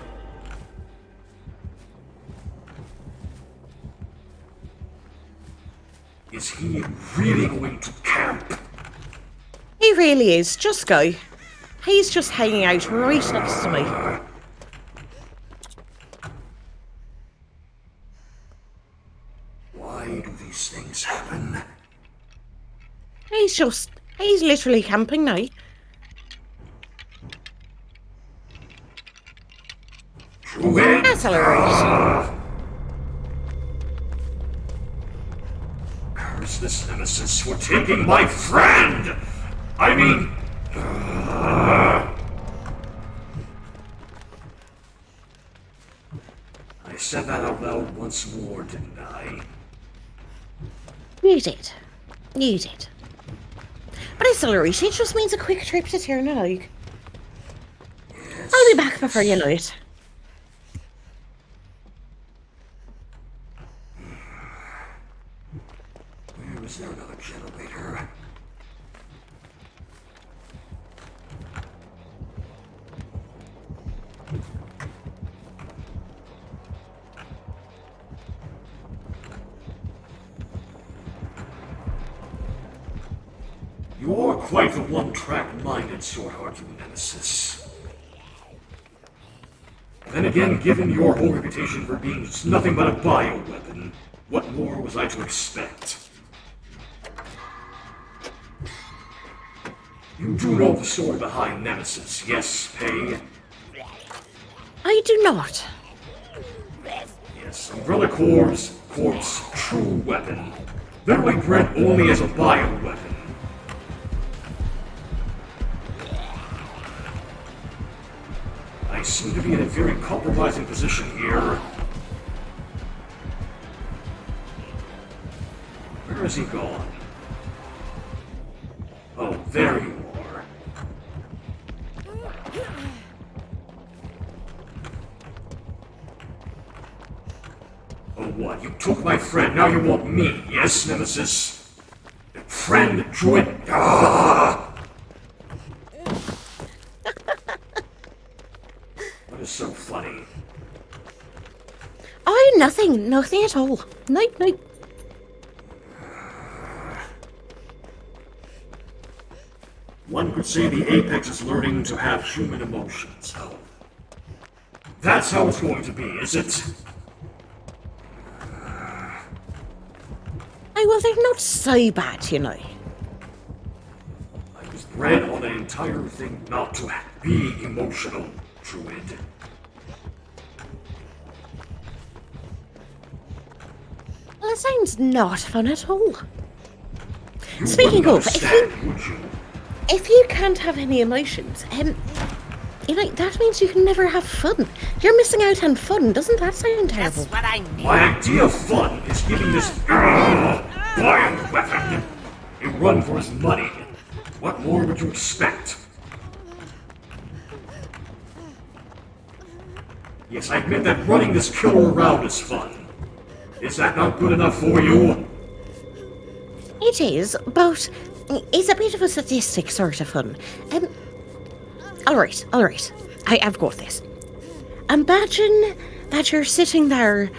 [SPEAKER 2] Is he really going to camp?
[SPEAKER 5] He really is. Just go. He's just hanging out right next to me.
[SPEAKER 2] Why do these things happen?
[SPEAKER 5] He's literally camping now.
[SPEAKER 2] Druid!
[SPEAKER 5] That's alright.
[SPEAKER 2] Curse this nemesis for taking my friend! I mean... I said that out loud once more, didn't I?
[SPEAKER 5] You did. You did. But it's alright. It just means a quick trip to Tiernanog.
[SPEAKER 2] Yes.
[SPEAKER 5] I'll be back before you know it.
[SPEAKER 2] Where is there another generator? are quite the one-track-minded sort, aren't you, Nemesis? Then again, given your whole reputation for being just nothing but a bioweapon, what more was I to expect? You do know the story behind Nemesis, yes, Pae?
[SPEAKER 5] I do not.
[SPEAKER 2] Yes, Umbrella Corps' true weapon. Literally bred only as a bioweapon. I seem to be in a very compromising position here. Where has he gone? Oh, there you are. Oh, what? You took my friend, now you want me, yes, Nemesis? Friend, druid. Ah! What is so funny?
[SPEAKER 5] Oh, nothing. Nothing at all. Nope, nope.
[SPEAKER 2] One could say the Apex is learning to have human emotions. Oh. That's how it's going to be, is it?
[SPEAKER 5] Oh, well, they're not so bad, you know.
[SPEAKER 2] I was bred on an entire thing not to be emotional, druid.
[SPEAKER 5] Well, it sounds not fun at all.
[SPEAKER 2] You
[SPEAKER 5] Speaking
[SPEAKER 2] wouldn't
[SPEAKER 5] of,
[SPEAKER 2] understand, would you?
[SPEAKER 5] if you can't have any emotions, you know, that means you can never have fun. You're missing out on fun. Doesn't that sound terrible?
[SPEAKER 1] Just what I need.
[SPEAKER 2] My idea of fun is giving this bioweapon a run for his money. What more would you expect? Yes, I admit that running this killer around is fun. Is that not good enough for you?
[SPEAKER 5] It is, but it's a bit of a sadistic sort of fun. Alright. I've got this. Imagine that you're sitting there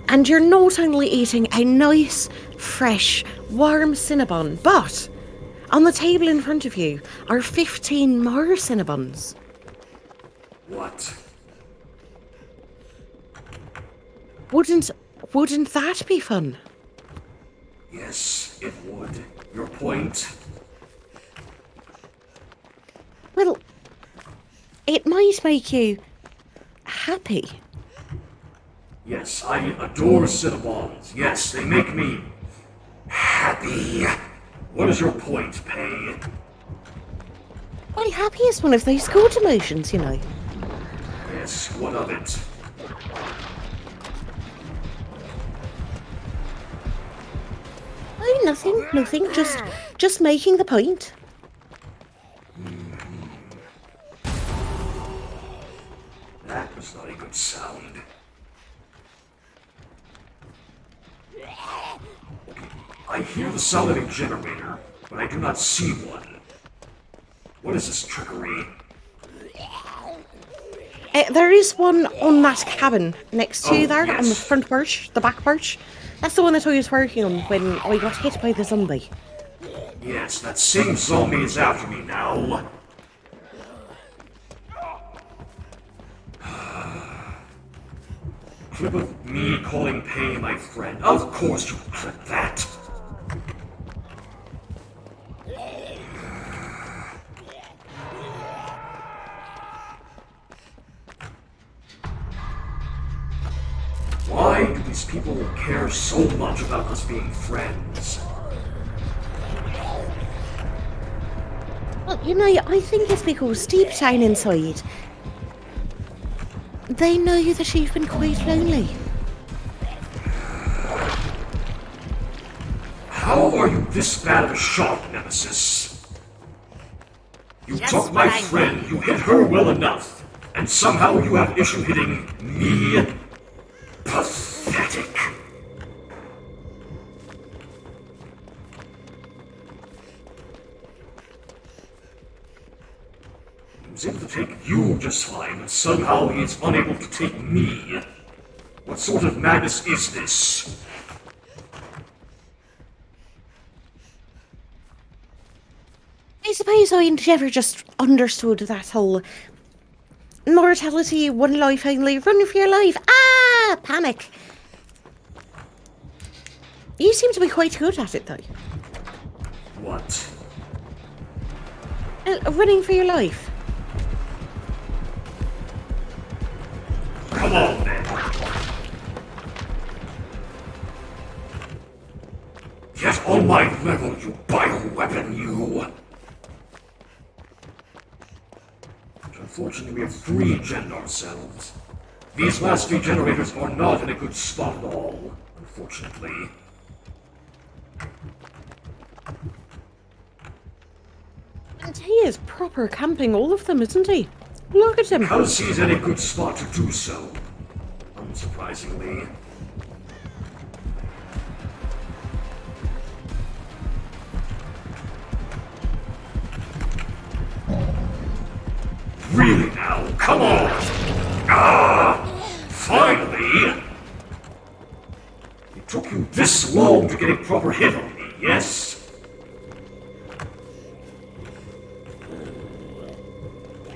[SPEAKER 5] and you're not only eating a nice, fresh, warm Cinnabon, but on the table in front of you are 15 more Cinnabons.
[SPEAKER 2] What?
[SPEAKER 5] Wouldn't that be fun?
[SPEAKER 2] Yes, it would. Your point?
[SPEAKER 5] Well, it might make you happy.
[SPEAKER 2] Yes, I adore Cinnabons. Yes, they make me happy. What is your point, Pae?
[SPEAKER 5] Well, happy is one of those good emotions, you know.
[SPEAKER 2] Yes, what of it?
[SPEAKER 5] Oh, nothing. Just making the point.
[SPEAKER 2] That was not a good sound. I hear the sound of a generator, but I do not see one. What is this trickery?
[SPEAKER 5] There is one on that cabin next to you there,
[SPEAKER 2] yes.
[SPEAKER 5] on the front porch, the back porch. That's the one that I was working on when I got hit by the zombie.
[SPEAKER 2] Yes, that same zombie is after me now. Clip of me calling Pae my friend. Of course you clip that. Why do these people care so much about us being friends?
[SPEAKER 5] Well, you know, I think it's because deep down inside, they know that you've been quite lonely.
[SPEAKER 2] How are you this bad of a shot, Nemesis? You
[SPEAKER 1] Just
[SPEAKER 2] took my
[SPEAKER 1] what I
[SPEAKER 2] friend, you hit her well enough, and somehow you have issue hitting me? Pathetic. He was able to take you just fine, but somehow he is unable to take me. What sort of madness is this?
[SPEAKER 5] I suppose I never just understood that whole mortality, one life only, run for your life. Ah, panic. You seem to be quite good at it, though.
[SPEAKER 2] What?
[SPEAKER 5] Running for your life.
[SPEAKER 2] Come on, then. Get on my level, you bioweapon, you! Unfortunately, we have 3 gen ourselves. These last 3 generators are not in a good spot at all, unfortunately.
[SPEAKER 5] And he is proper camping all of them, isn't he? Look at him.
[SPEAKER 2] Because he's in a good spot to do so, unsurprisingly. Really now, come on! Ah! Finally! It took you this long to get a proper hit on me, yes?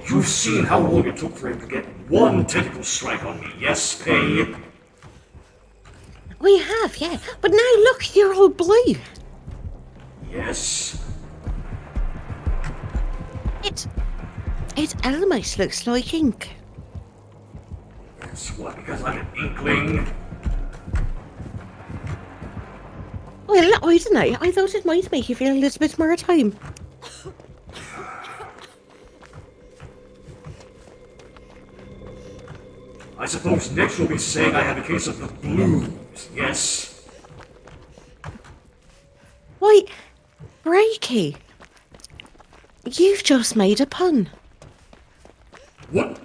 [SPEAKER 2] You've seen how long it took for him to get one tentacle strike on me, yes, Pae?
[SPEAKER 5] We have, yeah. But now look, you're all blue.
[SPEAKER 2] Yes.
[SPEAKER 5] It almost looks like ink.
[SPEAKER 2] Yes, what, because I'm an inkling?
[SPEAKER 5] Well, I don't know. I thought it might make you feel a little bit more at home.
[SPEAKER 2] I suppose next you'll be saying I have a case of the blues, yes?
[SPEAKER 5] Why, Breaky, you've just made a pun.
[SPEAKER 2] What?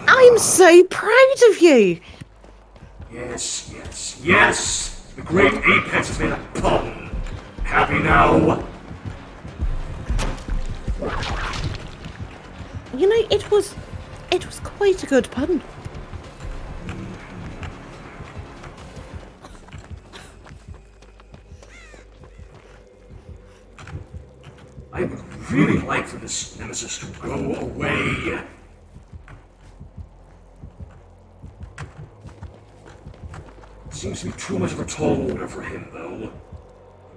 [SPEAKER 5] I'm so proud of you.
[SPEAKER 2] Yes, yes, yes! The great Apex has made a pun. Happy now?
[SPEAKER 5] You know, it was quite a good pun.
[SPEAKER 2] I would really like for this nemesis to go away. Seems to be too much of a tall order for him, though.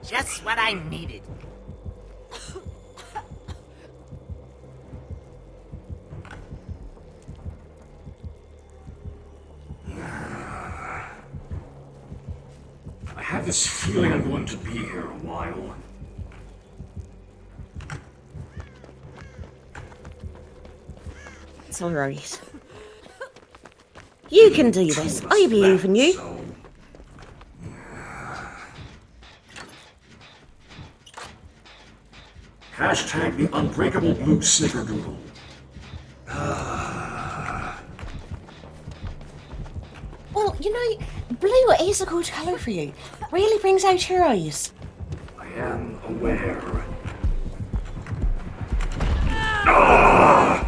[SPEAKER 1] Just what I needed.
[SPEAKER 2] I have this feeling I'm going to be here a while.
[SPEAKER 5] It's alright. You can do this. I believe in you.
[SPEAKER 2] So, hashtag the unbreakable blue snickerdoodle.
[SPEAKER 5] Well, you know, blue is a good colour for you. Really brings out your eyes.
[SPEAKER 2] I am aware. Ah!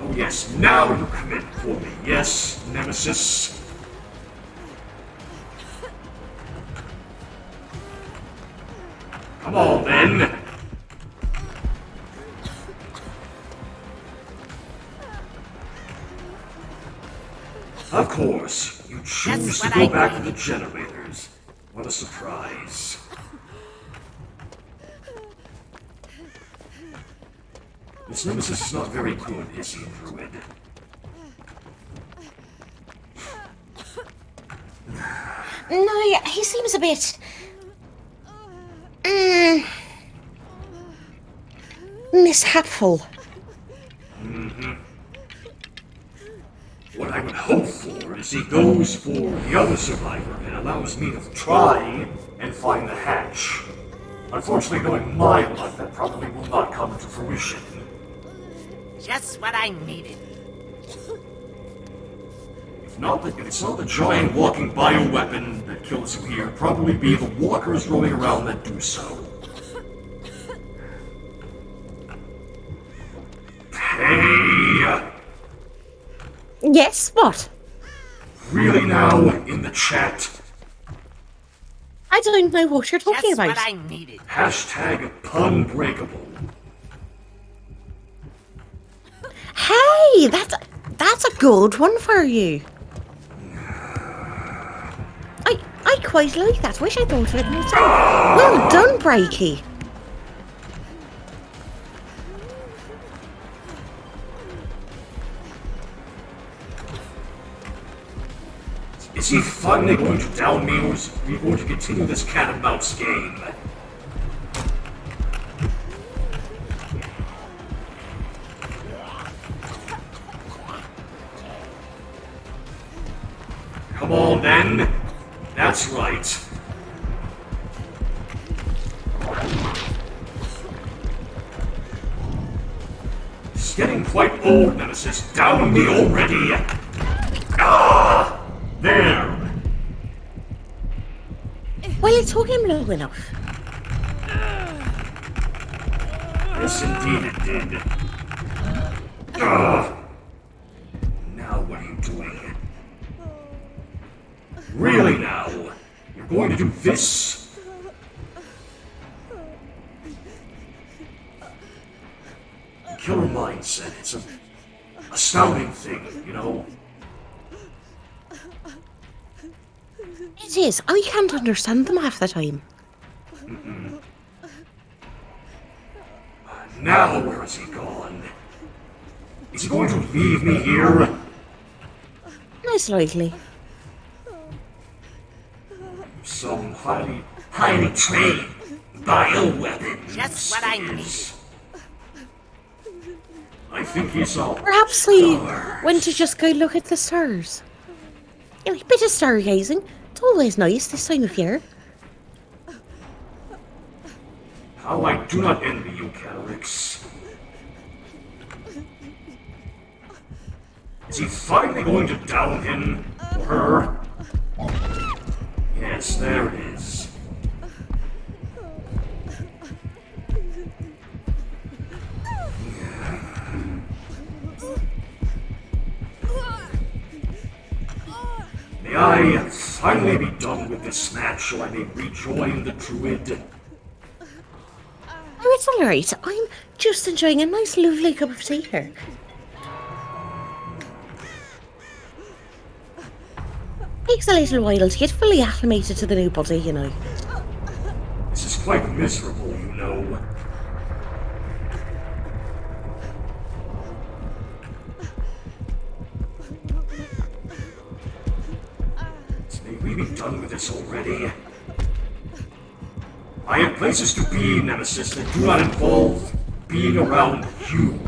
[SPEAKER 2] Oh yes, now you commit for me, yes, Nemesis. Come on then. Of course, you choose to go back to the generators. What a surprise. This Nemesis is not very good, is he, Druid?
[SPEAKER 5] No, he seems a bit... mishapful.
[SPEAKER 2] What I would hope for is he goes for the other survivor and allows me to try and find the hatch. Unfortunately, knowing my luck, that probably will not come to fruition.
[SPEAKER 1] Just what I needed.
[SPEAKER 2] If it's not the giant walking bioweapon that kills you here, it'll probably be the walkers roaming around that do so. Hey!
[SPEAKER 5] Yes, what?
[SPEAKER 2] Really now, in the chat?
[SPEAKER 5] I don't know what you're talking
[SPEAKER 1] Just
[SPEAKER 5] about.
[SPEAKER 1] what I needed.
[SPEAKER 2] Hashtag unbreakable.
[SPEAKER 5] Hey, that's a good one for you. I quite like that. Wish I thought of it myself. Well done, Breaky.
[SPEAKER 2] Is he finally going to down me, or is he going to continue this cat and mouse game? Come on, then. That's right. It's getting quite old, Nemesis. Down me already. Ah! There.
[SPEAKER 5] Well, it took him long enough.
[SPEAKER 2] Yes, indeed it did. Ah! Now what are you doing? Really now? You're going to do this? Killer mindset. It's an astounding thing, you know?
[SPEAKER 5] It is. I can't understand them half the time.
[SPEAKER 2] Now where is he gone? Is he going to leave me here?
[SPEAKER 5] Most likely.
[SPEAKER 2] Some highly trained bioweapon.
[SPEAKER 1] Just what I needed.
[SPEAKER 2] I think he saw.
[SPEAKER 5] Perhaps he went to just go look at the stars. You know, a bit of stargazing. It's always nice this time of year.
[SPEAKER 2] How I do not envy you, Calyx. Is he finally going to down him? Or her? Yes, there it is. May I finally be done with this match so I may rejoin the Druid?
[SPEAKER 5] Oh, it's alright. I'm just enjoying a nice, lovely cup of tea here. Takes a little while to get fully acclimated to the new body, you know.
[SPEAKER 2] This is quite miserable, you know. May we be done with this already? I have places to be, Nemesis, that do not involve being around you.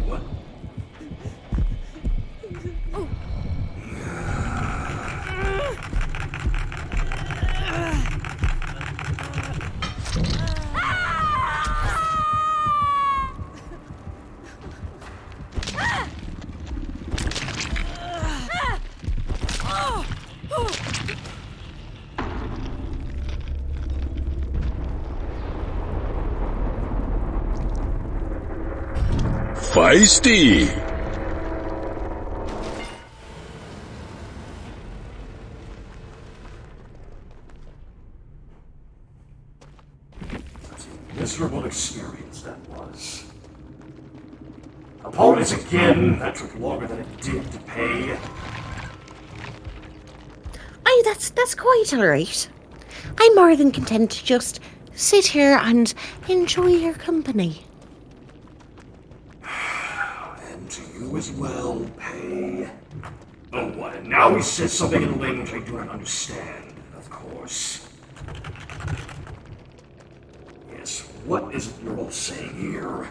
[SPEAKER 3] Feisty.
[SPEAKER 2] Miserable experience that was. Apologies again, that took longer than it did to pay.
[SPEAKER 5] Oh, that's quite alright. I'm more than content to just sit here and enjoy your company.
[SPEAKER 2] And to you as well, Pay. Oh, what? And now he says something in a language I do not understand, of course. Yes, what is it you're all saying here?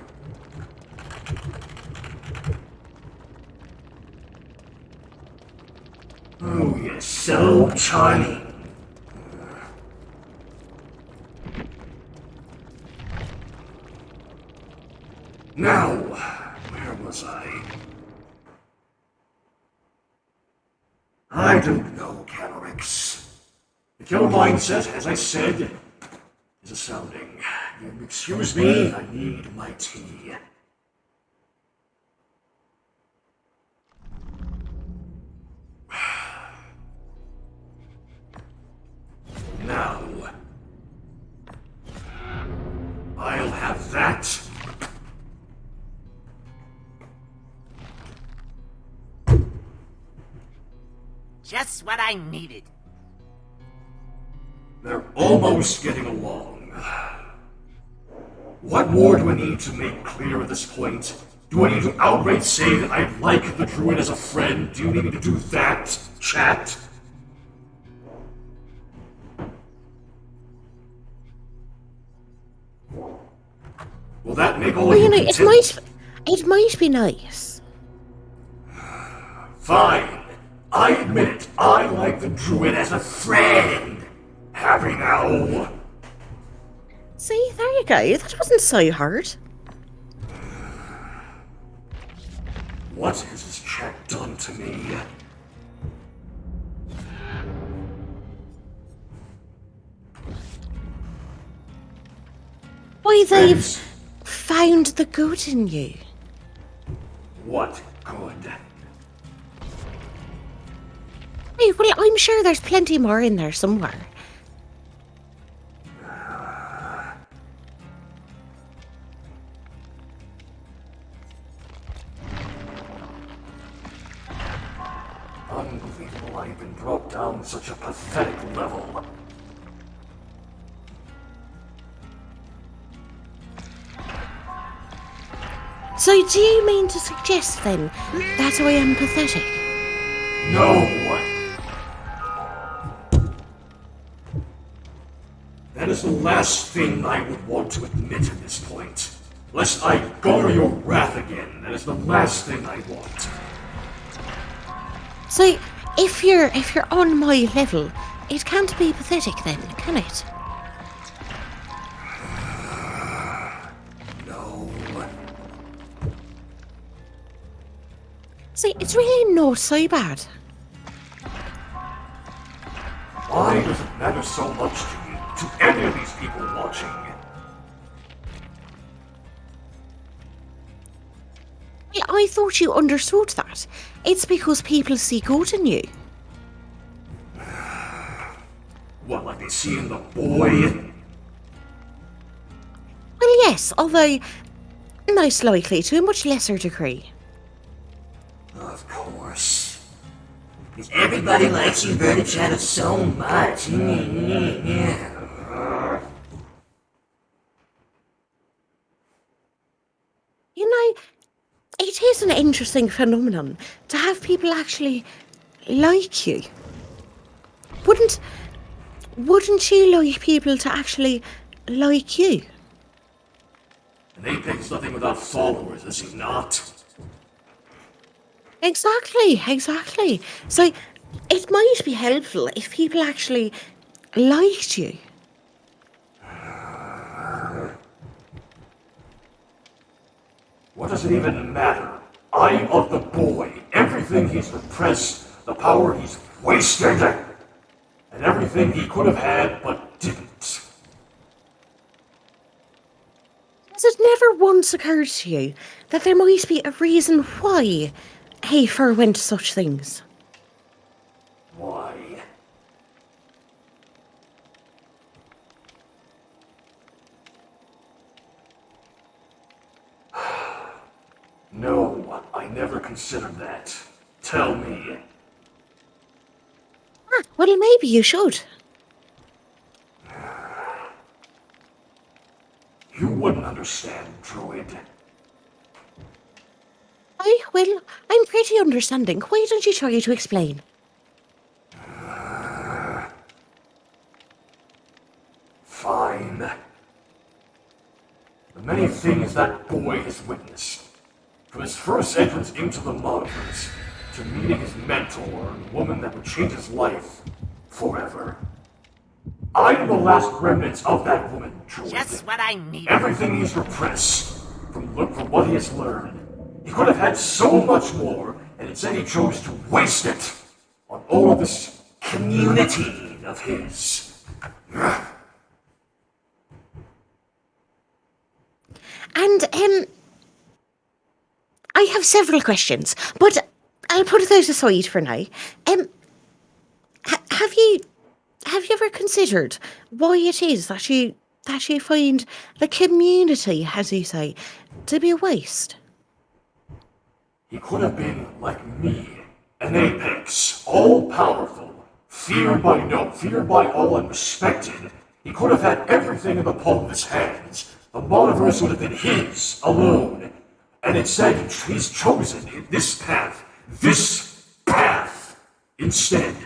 [SPEAKER 2] Oh, yes, so charming. Now, where was I? I don't know, Calyx. The killer mindset, as I said, is astounding. Excuse me, I need my tea. Now, I'll have that.
[SPEAKER 1] Just what I needed.
[SPEAKER 2] They're almost getting along. What more do I need to make clear at this point? Do I need to outright say that I like the druid as a friend? Do you need me to do that, chat? Will that make all
[SPEAKER 5] Well,
[SPEAKER 2] of
[SPEAKER 5] you know,
[SPEAKER 2] content?
[SPEAKER 5] it might be nice.
[SPEAKER 2] Fine. I admit it. I like the druid as a friend. Happy now?
[SPEAKER 5] See, there you go. That wasn't so hard.
[SPEAKER 2] What has this chat done to me?
[SPEAKER 5] Why, they've
[SPEAKER 2] Friends?
[SPEAKER 5] found the good in you.
[SPEAKER 2] What good?
[SPEAKER 5] Hey, well, I'm sure there's plenty more in there somewhere.
[SPEAKER 2] Unbelievable I've been brought down such a pathetic level.
[SPEAKER 5] So do you mean to suggest, then, that I am pathetic?
[SPEAKER 2] No! That is the last thing I would want to admit at this point. Lest I garner your wrath again, that is the last thing I want.
[SPEAKER 5] So, if you're on my level, it can't be pathetic then, can it?
[SPEAKER 2] No.
[SPEAKER 5] See, it's really not so bad.
[SPEAKER 2] Why does it matter so much to you, to any of these people watching?
[SPEAKER 5] I thought you understood that. It's because people see good in you.
[SPEAKER 2] What, like they see in the boy?
[SPEAKER 5] Well, yes, although most likely to a much lesser degree.
[SPEAKER 2] Of course.
[SPEAKER 1] Because everybody likes you, Bernie Shadow, so much.
[SPEAKER 5] You know, it is an interesting phenomenon to have people actually like you. Wouldn't you like people to actually like you?
[SPEAKER 2] An apex nothing without followers, is he not?
[SPEAKER 5] Exactly. So it might be helpful if people actually liked you.
[SPEAKER 2] What does it even matter? I'm of the boy. Everything he's repressed, the power he's wasted, and everything he could have had but didn't.
[SPEAKER 5] Has it never once occurred to you that there might be a reason why he forwent such things?
[SPEAKER 2] Why? No, I never considered that. Tell me.
[SPEAKER 5] Well, maybe you should.
[SPEAKER 2] You wouldn't understand, Druid.
[SPEAKER 5] Well, I'm pretty understanding. Why don't you try to explain?
[SPEAKER 2] Fine. The many things that boy has witnessed, from his first entrance into the monitors, to meeting his mentor, the woman that would change his life forever. I am the last remnants of that woman, Druid.
[SPEAKER 1] Just what I needed.
[SPEAKER 2] Everything he's repressed, from what he has learned. He could have had so much more, and instead he chose to waste it on all of this community of his.
[SPEAKER 5] And, I have several questions, but I'll put those aside for now. Have you ever considered why it is that you that you find the community, as you say, to be a waste?
[SPEAKER 2] He could have been like me, an apex, all-powerful, feared by all and respected. He could have had everything in the palm of his hands. The multiverse would have been his, alone. And instead, he's chosen this path, instead,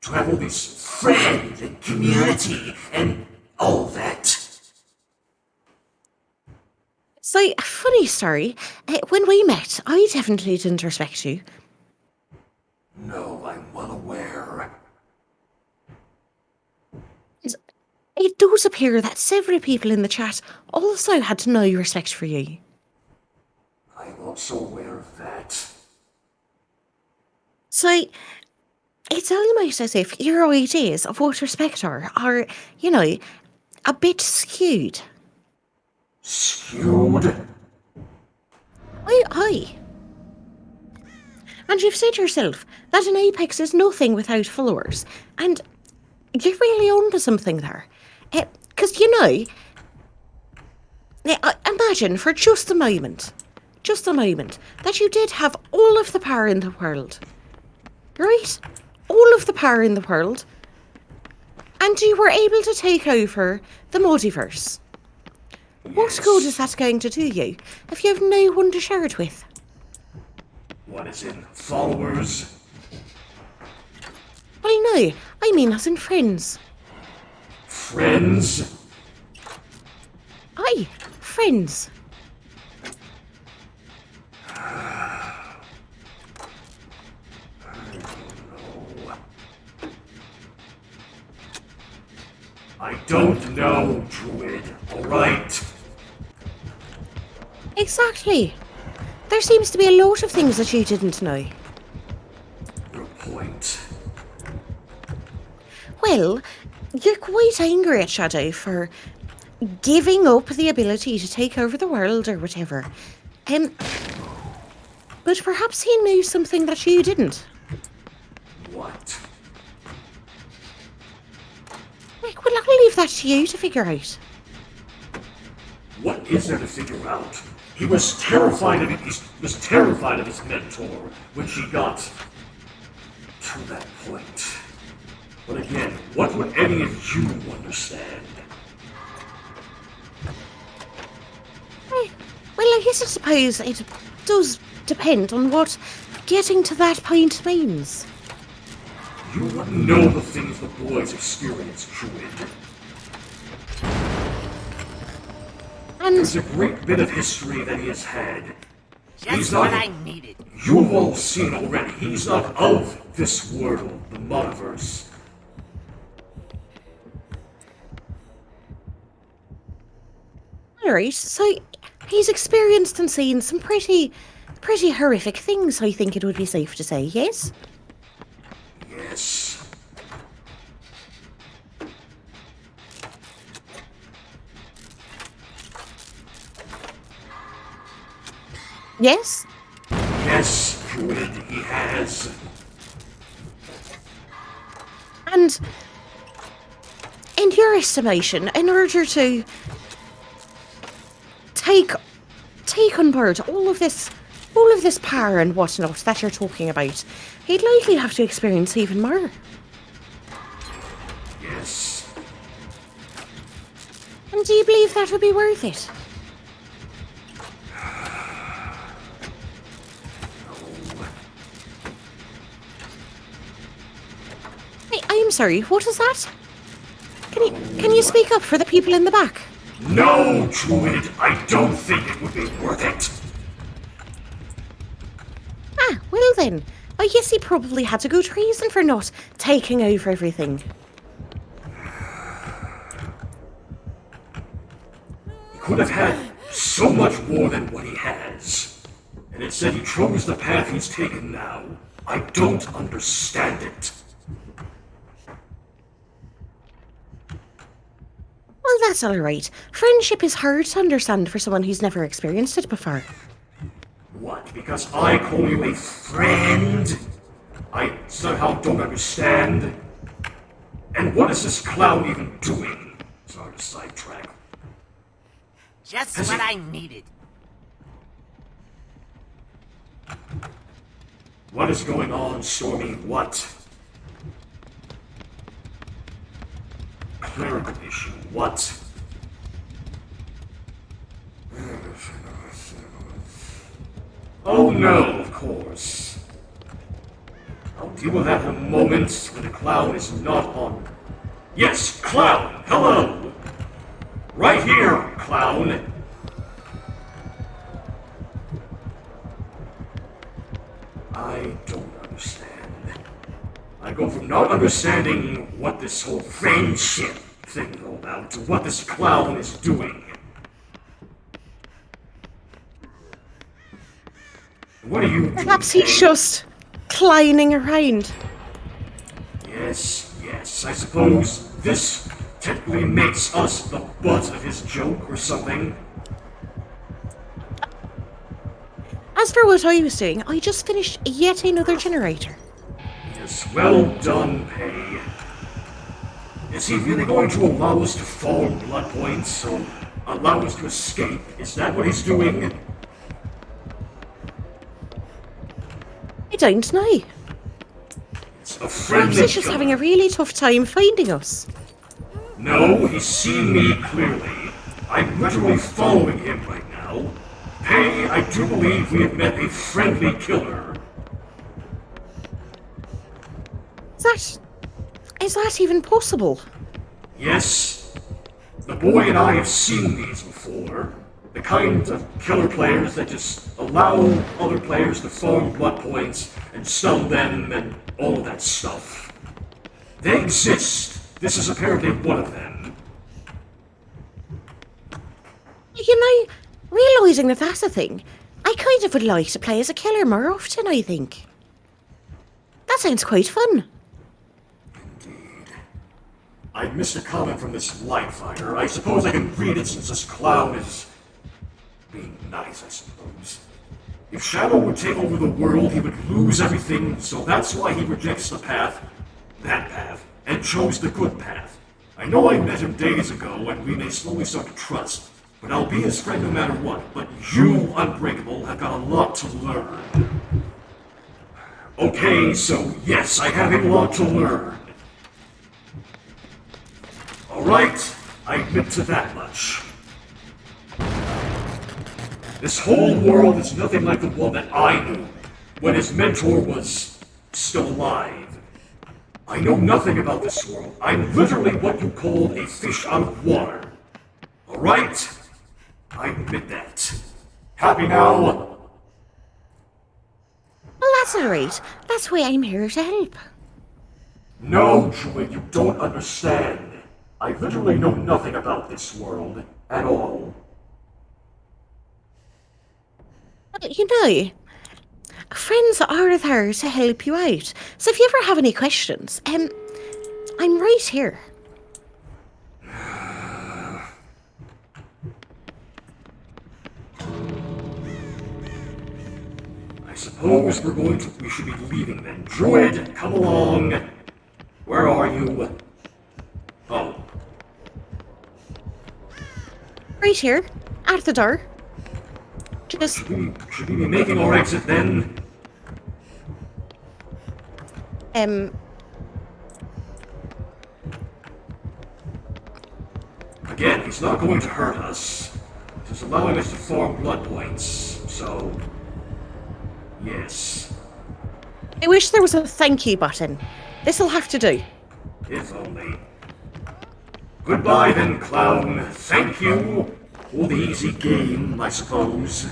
[SPEAKER 2] to have all these
[SPEAKER 1] Friend and community and all that.
[SPEAKER 5] So, funny story, when we met, I definitely didn't respect you.
[SPEAKER 2] No, I'm well aware.
[SPEAKER 5] It does appear that several people in the chat also had no respect for you.
[SPEAKER 2] I'm also aware of that.
[SPEAKER 5] So, it's almost as if your ideas of what respect are, you know, a bit skewed.
[SPEAKER 2] Skewed?
[SPEAKER 5] Aye. And you've said yourself that an apex is nothing without followers, and you're really onto something there. Because, imagine for just a moment, that you did have all of the power in the world, right? All of the power in the world, and you were able to take over the multiverse. What good is that going to do you if you have no one to share it with?
[SPEAKER 2] What is in followers?
[SPEAKER 5] Well, no, I mean as in friends.
[SPEAKER 2] Friends?
[SPEAKER 5] Aye, friends.
[SPEAKER 2] I don't know, Druid, alright?
[SPEAKER 5] Exactly. There seems to be a lot of things that you didn't know.
[SPEAKER 2] Your point.
[SPEAKER 5] Well, you're quite angry at Shadow for giving up the ability to take over the world or whatever. But perhaps he knew something that you didn't.
[SPEAKER 2] What?
[SPEAKER 5] Well, I'll leave that to you to figure out.
[SPEAKER 2] What is there to figure out? He was terrified of it. He was terrified of his mentor when she got to that point. But again, what would any of you understand?
[SPEAKER 5] Well, I suppose it does depend on what getting to that point means.
[SPEAKER 2] You wouldn't know the things the boys experienced, Druid.
[SPEAKER 5] And
[SPEAKER 2] There's a great bit of history that he has had.
[SPEAKER 4] Just what I needed.
[SPEAKER 2] You've all seen already. He's not of this world, the multiverse.
[SPEAKER 5] alright, so he's experienced and seen some pretty horrific things, I think it would be safe to say, yes?
[SPEAKER 2] Yes.
[SPEAKER 5] Yes?
[SPEAKER 2] Yes, Druid, he has.
[SPEAKER 5] And in your estimation, in order to take on board all of this power and whatnot that you're talking about, he'd likely have to experience even more.
[SPEAKER 2] Yes.
[SPEAKER 5] And do you believe that would be worth it? I'm sorry, what is that? Can you speak up for the people in the back?
[SPEAKER 2] No, Druid, I don't think it would be worth it.
[SPEAKER 5] Ah, well then. I guess he probably had a good reason for not taking over everything.
[SPEAKER 2] He could have had so much more than what he has. And instead he chose the path he's taken now. I don't understand it.
[SPEAKER 5] Well, that's alright. Friendship is hard to understand for someone who's never experienced it before.
[SPEAKER 2] What, because I call you a friend? I somehow don't understand? And what is this clown even doing? Sorry. sidetrack.
[SPEAKER 4] Just
[SPEAKER 2] Has
[SPEAKER 4] what
[SPEAKER 2] he-
[SPEAKER 4] I needed.
[SPEAKER 2] What is going on, Stormy? What? Clerical issue. What? Oh no, of course. I'll deal with that in a moment when the clown is not on. Yes, clown! Hello! Right here, clown! I don't understand. I go from not understanding what this whole friendship thing is all about to what this clown is doing. What are you doing?
[SPEAKER 5] Perhaps he's just clowning around.
[SPEAKER 2] Yes, I suppose this technically makes us the butt of his joke or something.
[SPEAKER 5] As for what I was doing, I just finished yet another generator.
[SPEAKER 2] Yes, well done, Pay. Is he really going to allow us to farm blood points or allow us to escape? Is that what he's doing?
[SPEAKER 5] I don't know.
[SPEAKER 2] It's a
[SPEAKER 5] Perhaps
[SPEAKER 2] friendly
[SPEAKER 5] he's just having a really tough time finding us.
[SPEAKER 2] No, he's seen me clearly. I'm literally following him right now. Pay, I do believe we have met a friendly killer.
[SPEAKER 5] Is that even possible?
[SPEAKER 2] Yes. The boy and I have seen these before. The kind of killer players that just allow other players to farm blood points and stun them and all of that stuff. They exist. This is apparently one of them.
[SPEAKER 5] You know, realising that that's a thing, I kind of would like to play as a killer more often, I think. That sounds quite fun.
[SPEAKER 2] I missed a comment from this light fighter. I suppose I can read it since this clown is being nice, I suppose. If Shadow would take over the world, he would lose everything, so that's why he rejects the path, that path, and chose the good path. I know I met him days ago, and we may slowly start to trust, but I'll be his friend no matter what. But you, unBREAKable, have got a lot to learn. Okay, so yes, I have a lot to learn. Alright, I admit to that much. This whole world is nothing like the one that I knew when his mentor was still alive. I know nothing about this world. I'm literally what you call a fish out of water. Alright? I admit that. Happy now?
[SPEAKER 5] Well, that's alright. That's why I'm here to help.
[SPEAKER 2] No, Druid, you don't understand. I literally know nothing about this world at all.
[SPEAKER 5] Well, you know, friends are there to help you out. So if you ever have any questions, I'm right here.
[SPEAKER 2] I suppose we should be leaving then. Druid, come along. Where are you? Oh.
[SPEAKER 5] Right here, at the door. Just
[SPEAKER 2] Should we be making our exit then? Again, he's not going to hurt us. He's allowing us to farm blood points, so... Yes.
[SPEAKER 5] I wish there was a thank you button. This'll have to do.
[SPEAKER 2] If only. Goodbye then, clown. Thank you for the easy game, I suppose.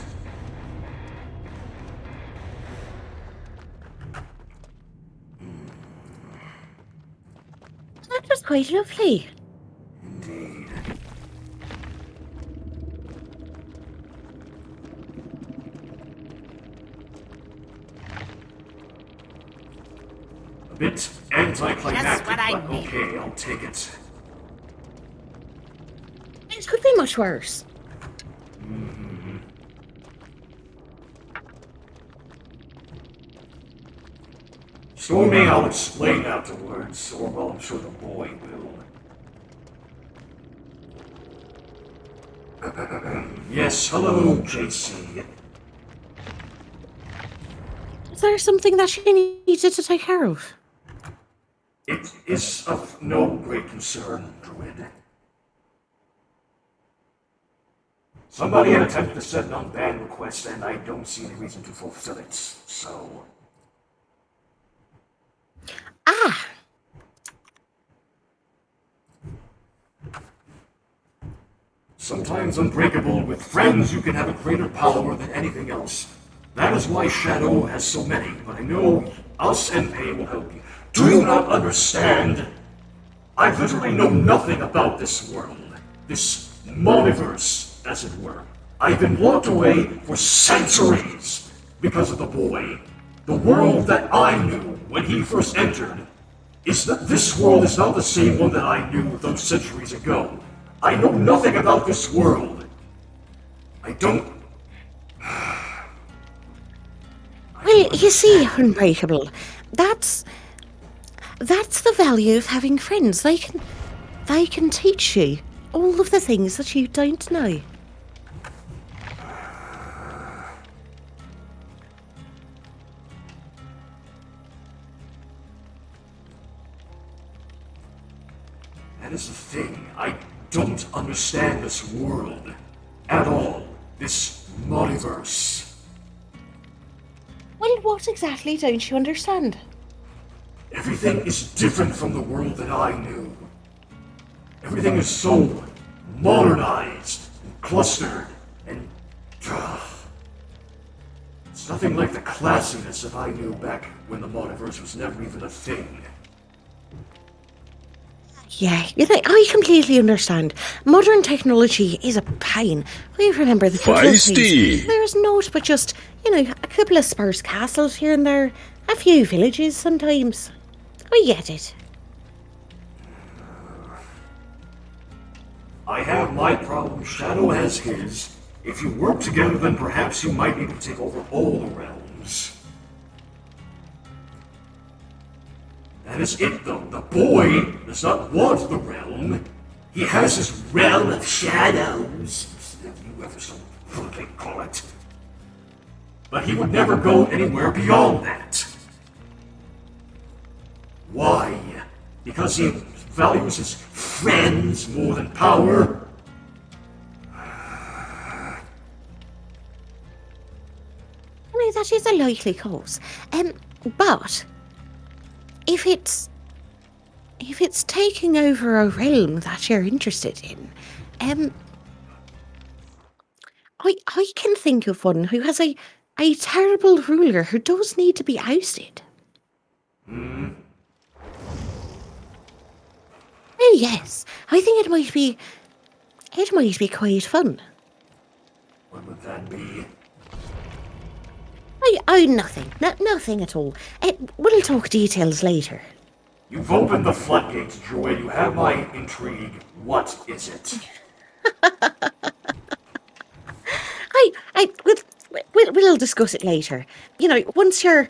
[SPEAKER 5] That was quite lovely.
[SPEAKER 2] Indeed. A bit anticlimactic,
[SPEAKER 4] Just what I
[SPEAKER 2] but
[SPEAKER 4] need.
[SPEAKER 2] okay, I'll take it.
[SPEAKER 5] It could be much worse.
[SPEAKER 2] Stormy, I'll explain afterwards, or well, I'm sure the boy will. Yes, hello, JC.
[SPEAKER 5] Is there something that you needed to take care of?
[SPEAKER 2] It is of no great concern, Druid. Somebody had attempted to set an unban request, and I don't see any reason to fulfill it, so...
[SPEAKER 5] Ah!
[SPEAKER 2] Sometimes unbreakable, with friends you can have a greater power than anything else. That is why Shadow has so many, but I know us and Pay will help you. Do you not understand? I literally know nothing about this world. This multiverse, as it were. I've been locked away for centuries because of the boy. The world that I knew when he first entered is that this world is not the same one that I knew those centuries ago. I know nothing about this world. I don't...
[SPEAKER 5] Well, you see, unbreakable. That's the value of having friends. They can teach you all of the things that you don't know.
[SPEAKER 2] That is the thing. I don't understand this world at all. This multiverse.
[SPEAKER 5] Well, what exactly don't you understand?
[SPEAKER 2] Everything is different from the world that I knew. Everything is so modernized and clustered and... It's nothing like the classiness that I knew back when the multiverse was never even a thing.
[SPEAKER 5] Yeah, I completely understand. Modern technology is a pain. I remember the good old days.
[SPEAKER 3] Feisty.
[SPEAKER 5] There is naught but just, a couple of sparse castles here and there, a few villages sometimes. I get it.
[SPEAKER 2] I have my problem, Shadow has his. If you work together, then perhaps you might be able to take over all the realms. That is it, though. The boy does not want the realm. He has his realm of shadows, if you ever so flippantly call it. But he would never go anywhere beyond that. Why? Because he values his friends more than power?
[SPEAKER 5] That is a likely cause. But if it's taking over a realm that you're interested in, I can think of one who has a terrible ruler who does need to be ousted. Oh yes, I think it might be quite fun.
[SPEAKER 2] What would that be?
[SPEAKER 5] Nothing. Nothing at all. We'll talk details later.
[SPEAKER 2] You've opened the floodgates, Druid. You have my intrigue. What is it?
[SPEAKER 5] We'll discuss it later. Once you're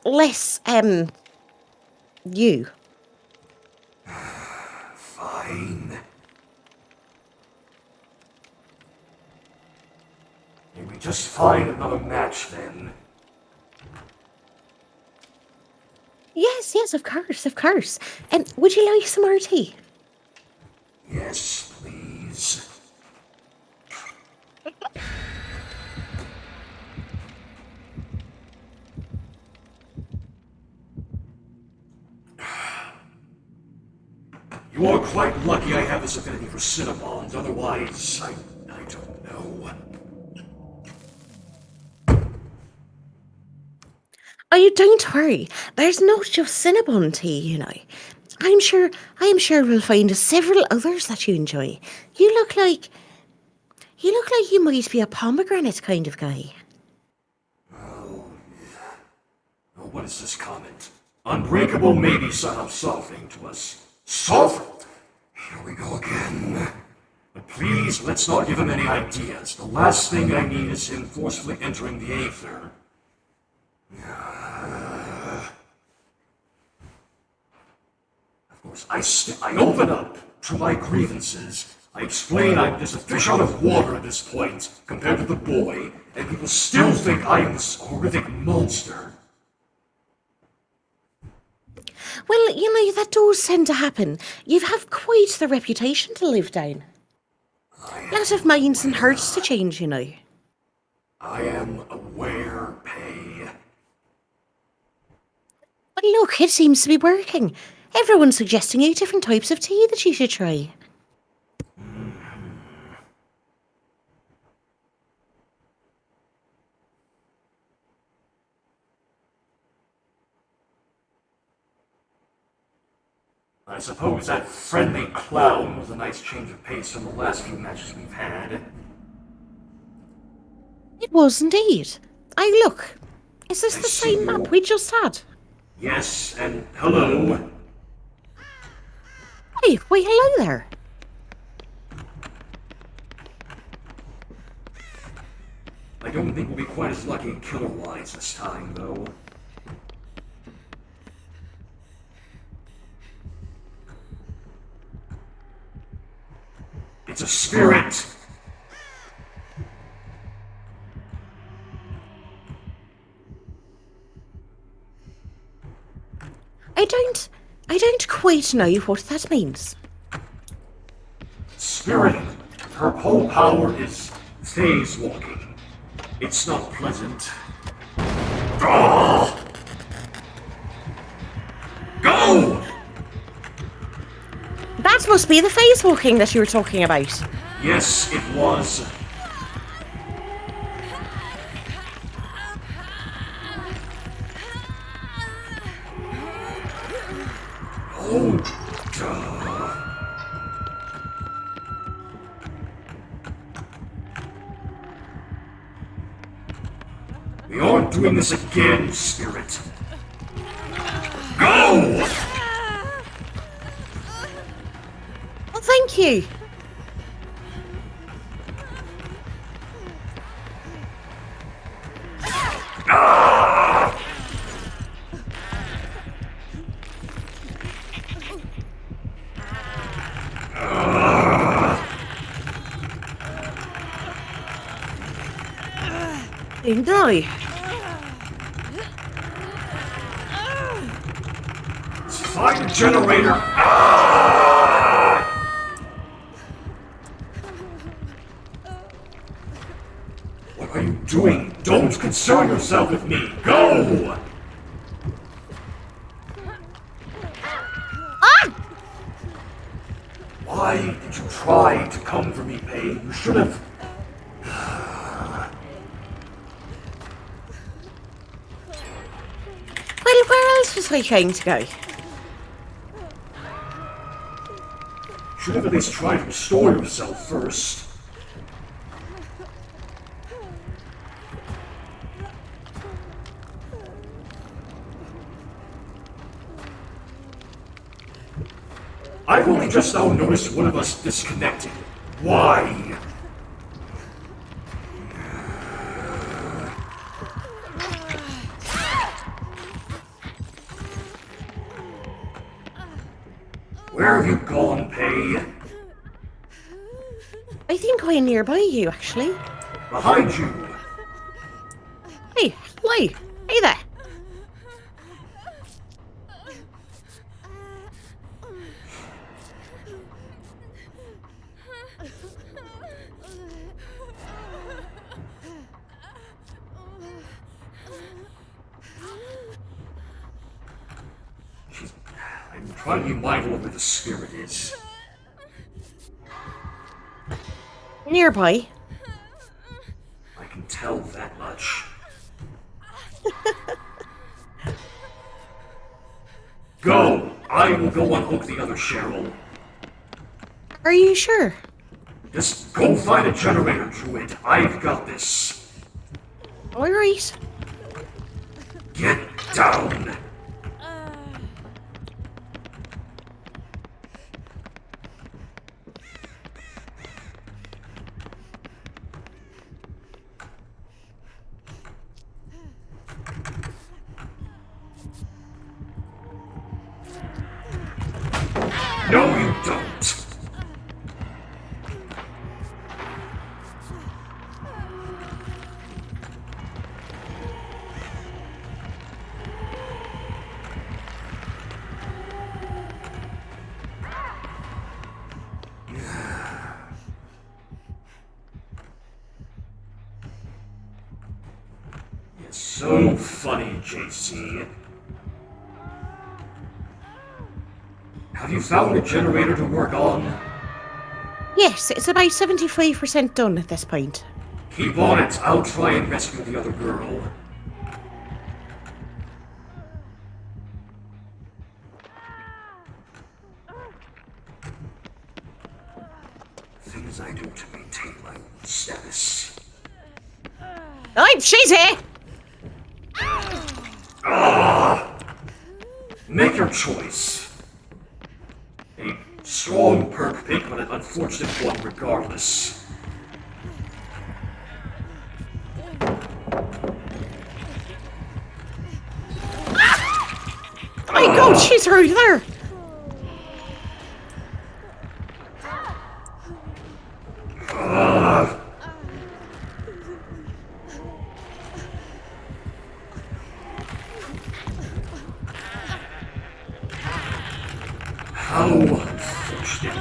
[SPEAKER 5] less, you.
[SPEAKER 2] Fine. Maybe just find another match then.
[SPEAKER 5] Yes, of course. Would you like some more tea?
[SPEAKER 2] Yes, please. You are quite lucky I have this affinity for Cinnabons, otherwise, I don't know.
[SPEAKER 5] Oh, don't worry. There's not just Cinnabon tea, I'm sure we'll find several others that you enjoy. You look like you might be a pomegranate kind of guy.
[SPEAKER 2] Oh, what is this comment? Unbreakable may be somehow softening to us. Soften? Here we go again. But please, let's not give him any ideas. The last thing I need is him forcefully entering the aether. Of course, I open up to my grievances I explain I'm just a fish out of water at this point, compared to the boy, and people still think I am this horrific monster.
[SPEAKER 5] Well, you know, that does tend to happen. You have quite the reputation to live down. Lots of minds and hearts to change, you know.
[SPEAKER 2] I am aware, Pae.
[SPEAKER 5] But look, it seems to be working. Everyone's suggesting 8 different types of tea that you should try.
[SPEAKER 2] I suppose that friendly clown was a nice change of pace from the last few matches we've had.
[SPEAKER 5] It was indeed. Look. Is this the same map we just had?
[SPEAKER 2] Yes, and hello.
[SPEAKER 5] Hey, why hello there.
[SPEAKER 2] I don't think we'll be quite as lucky killer-wise this time, though. It's a spirit!
[SPEAKER 5] I don't quite know what that means.
[SPEAKER 2] Spirit, her whole power is phase walking. It's not pleasant. Ah! Go!
[SPEAKER 5] That must be the phase walking that you were talking about.
[SPEAKER 2] Yes, it was. Oh, duh. We aren't doing this again, Spirit. Go!
[SPEAKER 5] Well, thank you. No.
[SPEAKER 2] Find the generator! What are you doing? Don't concern yourself with me! Go! Why did you try to come for me, Pae? You should have...
[SPEAKER 5] Well, where else was I going to go?
[SPEAKER 2] Should have at least tried to restore yourself first. I've only just now noticed one of us disconnected. Why? Where have you gone, Pae?
[SPEAKER 5] I think I'm nearby you, actually.
[SPEAKER 2] Behind you!
[SPEAKER 5] Hey, hello. Hey there.
[SPEAKER 2] I'm trying to be mindful of where the spirit is.
[SPEAKER 5] Nearby.
[SPEAKER 2] I can tell that much. Go! I will go unhook the other Cheryl.
[SPEAKER 5] Are you sure?
[SPEAKER 2] Just go find a generator, Druid. I've got this.
[SPEAKER 5] Alright.
[SPEAKER 2] Get down! No, you don't! It's so funny, JC. Have you found a generator to work on?
[SPEAKER 5] Yes, it's about 75% done at this point.
[SPEAKER 2] Keep on it. I'll try and rescue the other girl. Things I do to maintain my status.
[SPEAKER 5] She's here!
[SPEAKER 2] Make your choice. A strong perk pick, but an unfortunate one regardless.
[SPEAKER 5] My God, she's right there!
[SPEAKER 2] How unfortunate.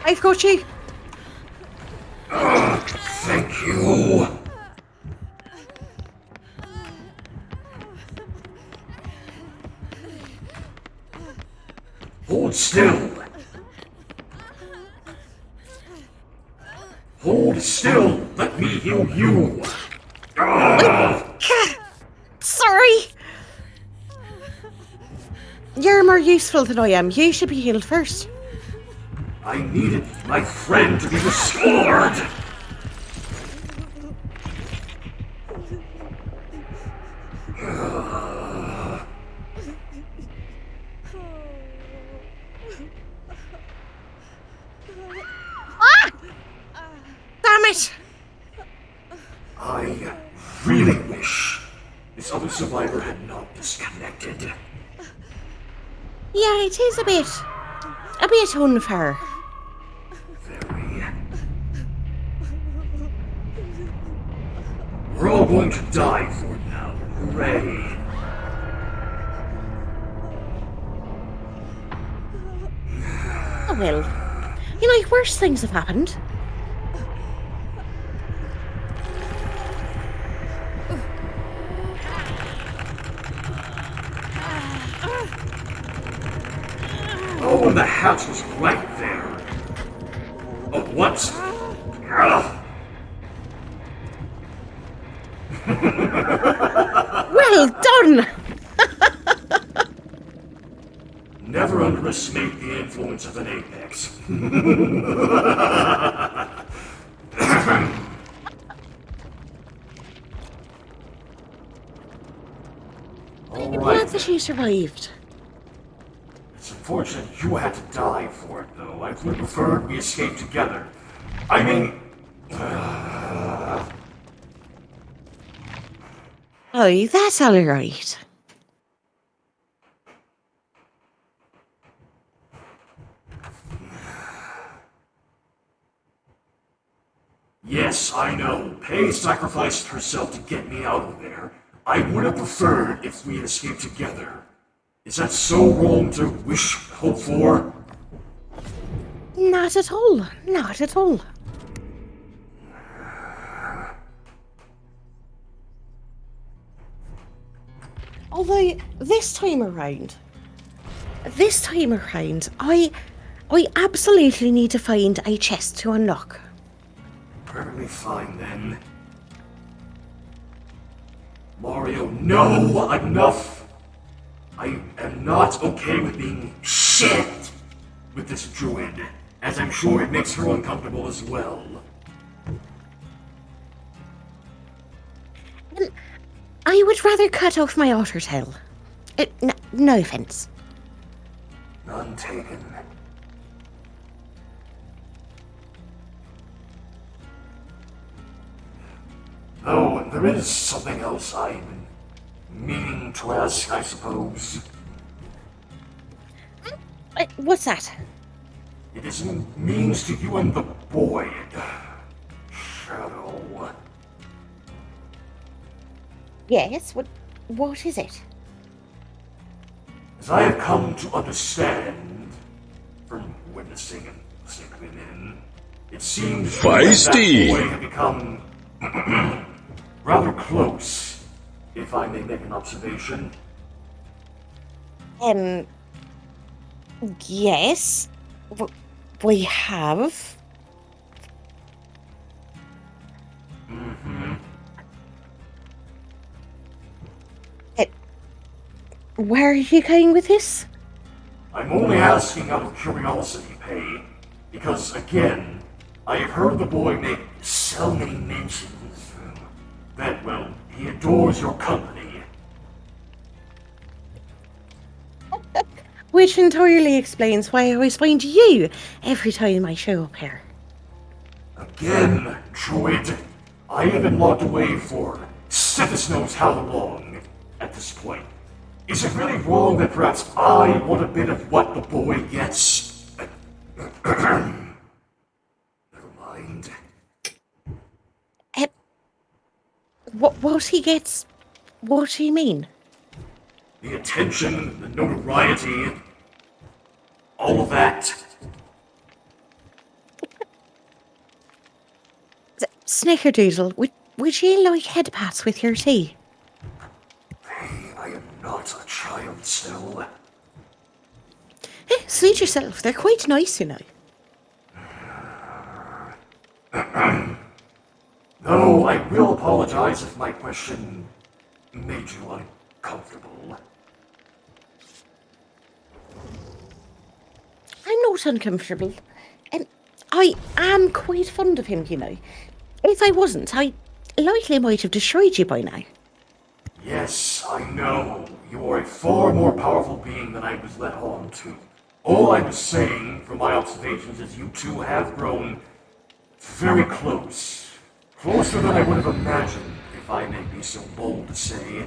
[SPEAKER 5] I've got you.
[SPEAKER 2] Thank you. Hold still. Hold still. Let me heal you.
[SPEAKER 5] Sorry. You're more useful than I am. You should be healed first.
[SPEAKER 2] I needed my friend to be restored.
[SPEAKER 5] Damn it!
[SPEAKER 2] I really wish this other survivor had not disconnected.
[SPEAKER 5] Yeah, it is a bit unfair.
[SPEAKER 2] Very. We're all going to die for it now. Hooray.
[SPEAKER 5] Oh well. You know, worse things have happened.
[SPEAKER 2] Oh, and the hatch was right there. Oh, what?
[SPEAKER 5] Well done!
[SPEAKER 2] Never underestimate the influence of an apex.
[SPEAKER 5] I'm glad that you survived.
[SPEAKER 2] It's unfortunate you had to die for it, though. I would have preferred we escaped together. I mean...
[SPEAKER 5] Oh, that's alright.
[SPEAKER 2] Yes, I know. Pae sacrificed herself to get me out of there. I would have preferred if we had escaped together. Is that so wrong to wish, hope for?
[SPEAKER 5] Not at all. Not at all. Although, this time around, I absolutely need to find a chest to unlock.
[SPEAKER 2] Perfectly fine, then. Mario, no! Enough! I am not okay with being shit with this druid, as I'm sure it makes her uncomfortable as well.
[SPEAKER 5] I would rather cut off my otter tail. No offense.
[SPEAKER 2] None taken. Oh, there is something else I'm meaning to ask, I suppose.
[SPEAKER 5] What's that?
[SPEAKER 2] It is means to you and the boy. Shadow.
[SPEAKER 5] Yes, what is it?
[SPEAKER 2] As I have come to understand from witnessing and listening to him in, it seems you and
[SPEAKER 3] Feisty.
[SPEAKER 2] that boy have become rather close, if I may make an observation.
[SPEAKER 5] Yes. We have. Where are you going with this?
[SPEAKER 2] I'm only asking out of curiosity, Pay, because again, I have heard the boy make so many mentions that, well, he adores your company.
[SPEAKER 5] Which entirely explains why I always find you every time I show up here.
[SPEAKER 2] Again, Druid, I have been locked away for Cephas knows how long at this point. Is it really wrong that perhaps I want a bit of what the boy gets? Never mind.
[SPEAKER 5] What he gets? What do you mean?
[SPEAKER 2] The attention, the notoriety, all of that.
[SPEAKER 5] Snickerdoodle, would you like head pats with your tea?
[SPEAKER 2] Hey, I am not a child still.
[SPEAKER 5] Suit yourself, they're quite nice, you know.
[SPEAKER 2] Though I will apologize if my question made you uncomfortable.
[SPEAKER 5] I'm not uncomfortable. I am quite fond of him, you know. If I wasn't, I likely might have destroyed you by now.
[SPEAKER 2] Yes, I know. You are a far more powerful being than I was led on to. All I was saying, from my observations, is you two have grown very close. Closer than I would have imagined, if I may be so bold to say.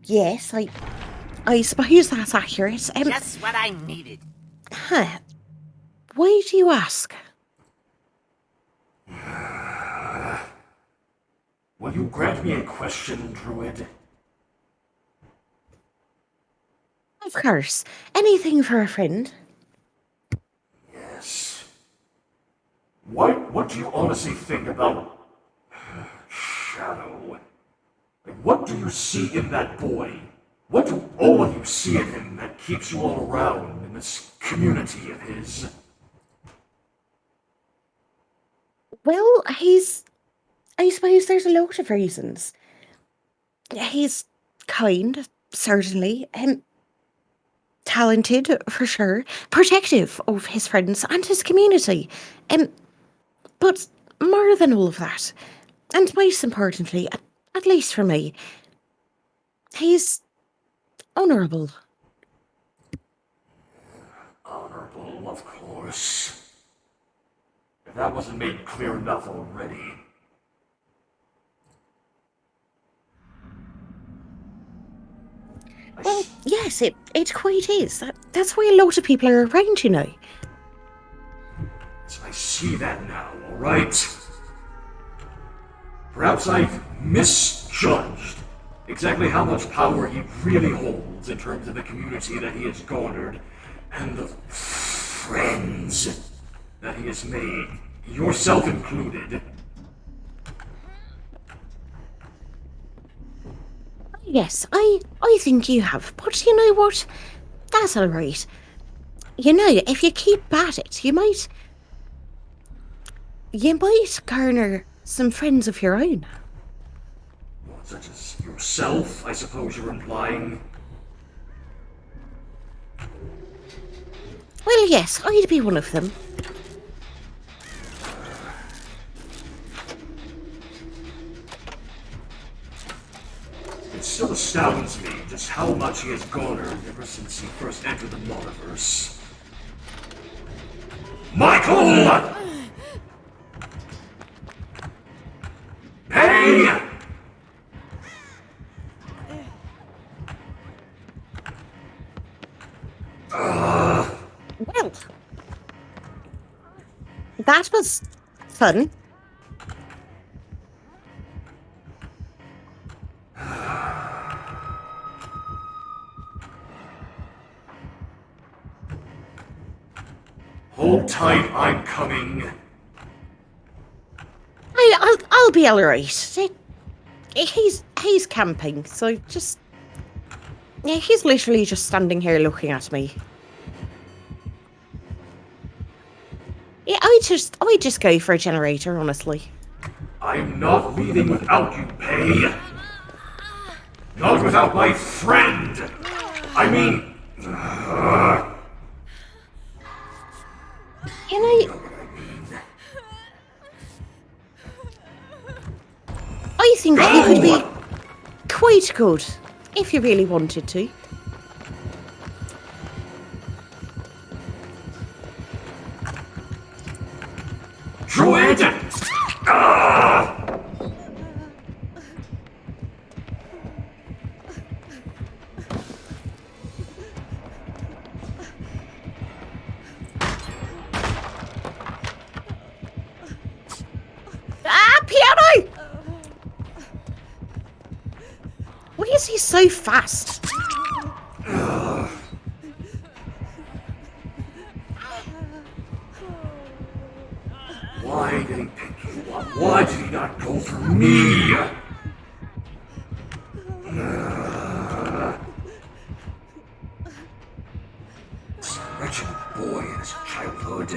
[SPEAKER 5] Yes, I suppose that's accurate.
[SPEAKER 4] Just what I needed.
[SPEAKER 5] Huh. Why do you ask?
[SPEAKER 2] Will you grant me a question, Druid?
[SPEAKER 5] Of course. Anything for a friend.
[SPEAKER 2] Yes. What do you honestly think about Shadow? Like, what do you see in that boy? What do all of you see in him that keeps you all around in this community of his?
[SPEAKER 5] Well, I suppose there's a lot of reasons. He's kind, certainly. Talented, for sure. Protective of his friends and his community. But more than all of that, and most importantly, at least for me, he's honourable.
[SPEAKER 2] Honorable, of course. If that wasn't made clear enough already.
[SPEAKER 5] Well, yes, it quite is. That's why a lot of people are around, you know.
[SPEAKER 2] I see that now, alright? Perhaps I've misjudged exactly how much power he really holds in terms of the community that he has garnered and the friends that he has made, yourself included.
[SPEAKER 5] Yes, I think you have. But you know what? That's alright. You know, if you keep at it, you might garner some friends of your own.
[SPEAKER 2] Such as yourself, I suppose you're implying.
[SPEAKER 5] Well, yes, I'd be one of them.
[SPEAKER 2] It still astounds me just how much he has garnered ever since he first entered the multiverse. Michael! Hey!
[SPEAKER 5] Well, that was fun.
[SPEAKER 2] Hold tight, I'm coming.
[SPEAKER 5] I'll be alright. He's camping, so just... Yeah, he's literally just standing here looking at me. Yeah, I'd just go for a generator, honestly.
[SPEAKER 2] I'm not leaving without you, Pae. Not without my friend. I mean...
[SPEAKER 5] Can I... I think you could be quite good, if you really wanted to.
[SPEAKER 2] Druid!
[SPEAKER 5] Piano! Why is he so fast?
[SPEAKER 2] Why did he pick you up? Why did he not go for me? This wretched boy in his childhood.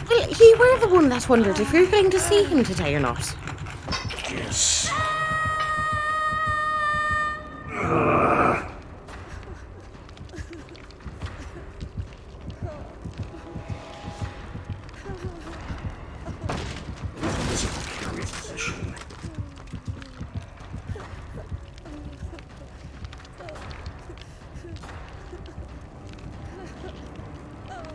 [SPEAKER 5] Well, you were the one that wondered if you were going to see him today or not.
[SPEAKER 2] Yes. This is a precarious position.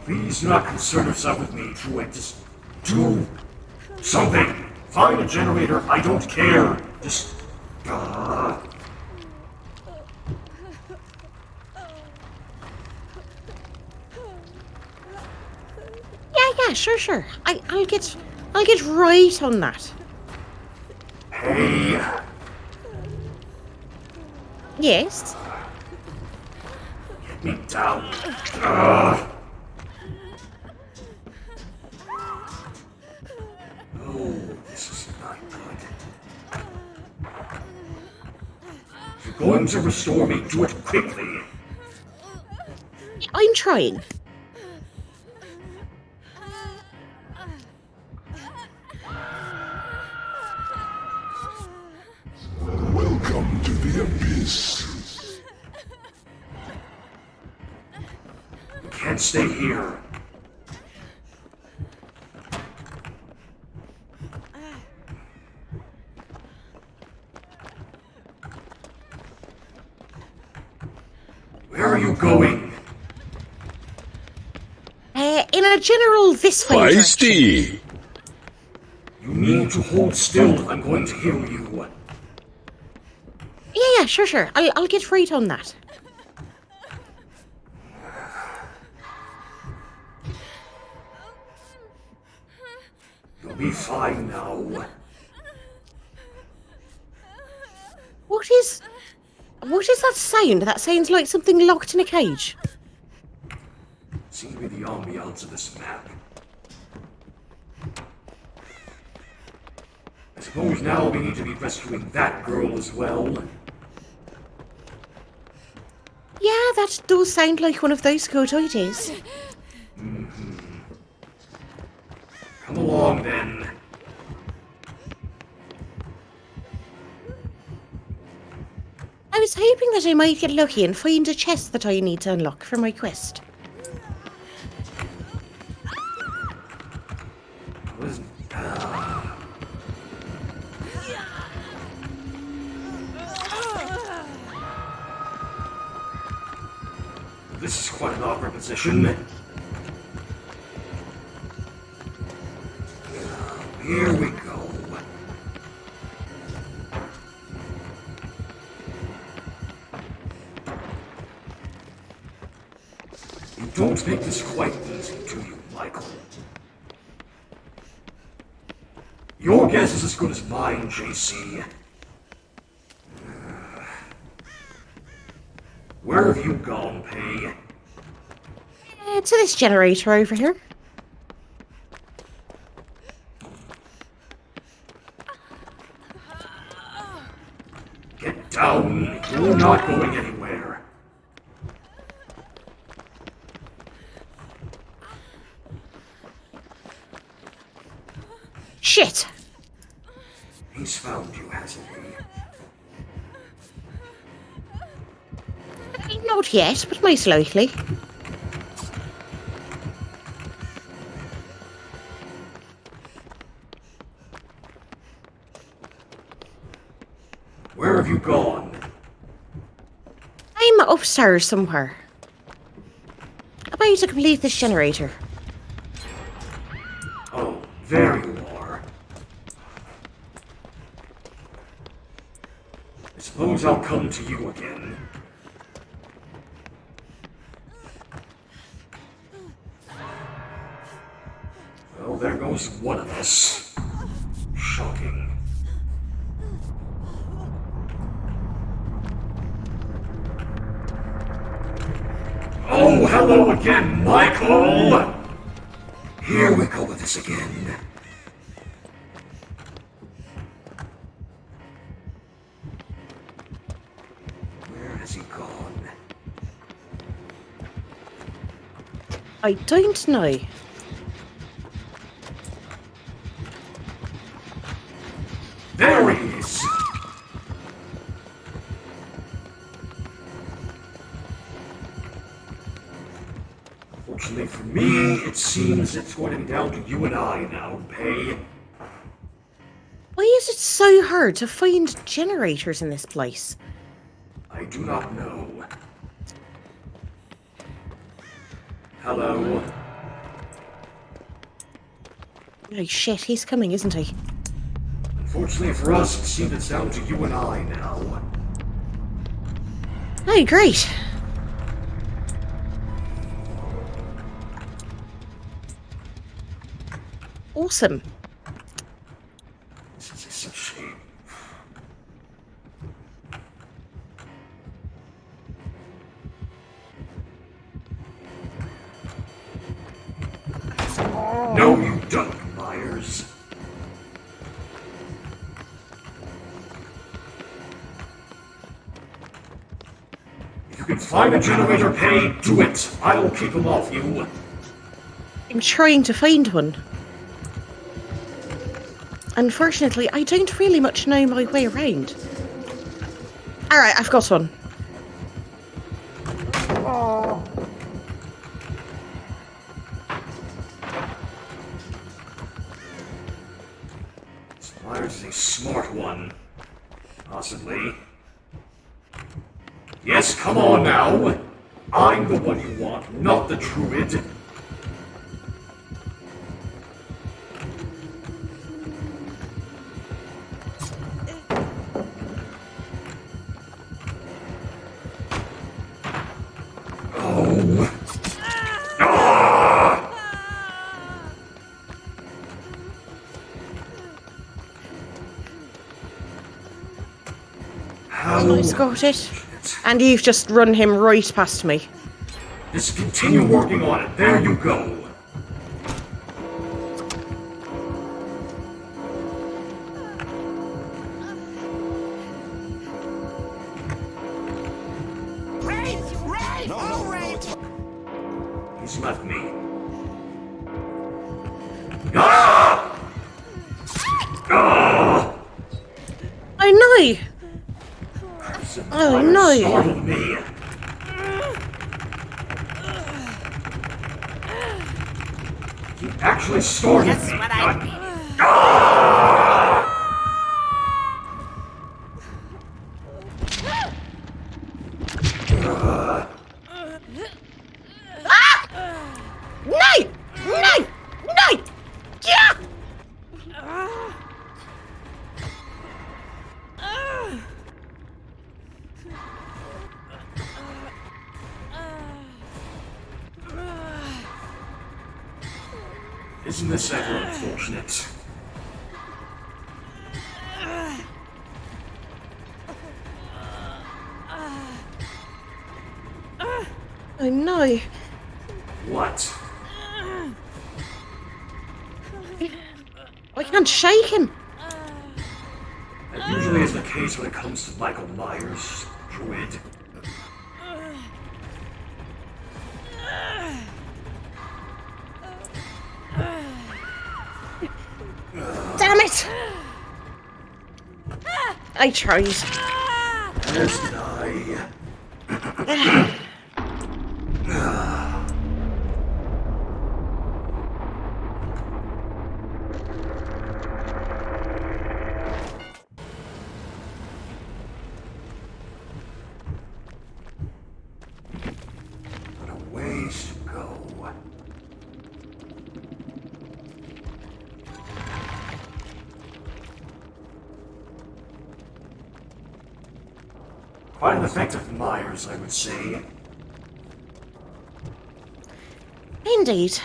[SPEAKER 2] Please do not concern yourself with me, Druid. Just do something. Find a generator. I don't care. Just...
[SPEAKER 5] Yeah, sure. I'll get right on that.
[SPEAKER 2] Hey.
[SPEAKER 5] Yes.
[SPEAKER 2] Get me down. Oh, this is not good. If you're going to restore me, do it quickly.
[SPEAKER 5] I'm trying.
[SPEAKER 3] Welcome to the abyss.
[SPEAKER 2] You can't stay here. Where are you going?
[SPEAKER 5] In a general this way direction.
[SPEAKER 3] Feisty.
[SPEAKER 2] You need to hold still if I'm going to heal you.
[SPEAKER 5] Yeah, sure. I'll get right on that.
[SPEAKER 2] You'll be fine now.
[SPEAKER 5] What is that sound? That sounds like something locked in a cage.
[SPEAKER 2] See me the ambiance of this map. I suppose now we need to be rescuing that girl as well.
[SPEAKER 5] Yeah, that does sound like one of those good ideas.
[SPEAKER 2] Come along then.
[SPEAKER 5] I was hoping that I might get lucky and find a chest that I need to unlock for my quest.
[SPEAKER 2] This is quite an awkward position. Here we go. You don't make this quite easy, do you, Michael? Your guess is as good as mine, JC. Where have you gone, Pae?
[SPEAKER 5] To this generator over here.
[SPEAKER 2] Get down. You're not going anywhere.
[SPEAKER 5] Shit!
[SPEAKER 2] He's found you, hasn't he?
[SPEAKER 5] Not yet, but most likely.
[SPEAKER 2] Where have you gone?
[SPEAKER 5] I'm upstairs somewhere. About to complete this generator.
[SPEAKER 2] Oh, there you are. I suppose I'll come to you again. Well, there goes one of us. Shocking. Oh, hello again, Michael!
[SPEAKER 1] Here we go with this again. Where has he gone?
[SPEAKER 5] I don't know.
[SPEAKER 2] There he is! Fortunately for me, it seems it's going to be down to you and I now, Pae.
[SPEAKER 5] Why is it so hard to find generators in this place?
[SPEAKER 2] I do not know. Hello?
[SPEAKER 5] Oh shit, he's coming, isn't he?
[SPEAKER 2] Unfortunately for us, it seems it's down to you and I now.
[SPEAKER 5] Oh, great. Awesome.
[SPEAKER 2] This is such a shame. No, you don't, Myers. If you can find a generator, Pae, do it. I'll keep him off you.
[SPEAKER 5] I'm trying to find one. Unfortunately, I don't really much know my way around. Alright, I've got one.
[SPEAKER 2] Myers is a smart one. Possibly. Yes, come on now. I'm the one you want, not the druid. Oh. Ah! How?
[SPEAKER 5] I've got it. And you've just run him right past me.
[SPEAKER 2] Just continue working on it. There you go. He's left me. Ah! Ah!
[SPEAKER 5] Oh no! Oh no!
[SPEAKER 2] Startled me. He actually startled
[SPEAKER 4] Just
[SPEAKER 2] me.
[SPEAKER 4] what I needed.
[SPEAKER 2] Ah!
[SPEAKER 5] No! No! No! Yeah!
[SPEAKER 2] Isn't this ever unfortunate?
[SPEAKER 5] Oh no.
[SPEAKER 2] What?
[SPEAKER 5] I can't shake him.
[SPEAKER 2] That usually is the case when it comes to Michael Myers, Druid.
[SPEAKER 5] Damn it! I tried.
[SPEAKER 2] As did I. But a ways to go. Quite an effective Myers, I would say.
[SPEAKER 5] Indeed.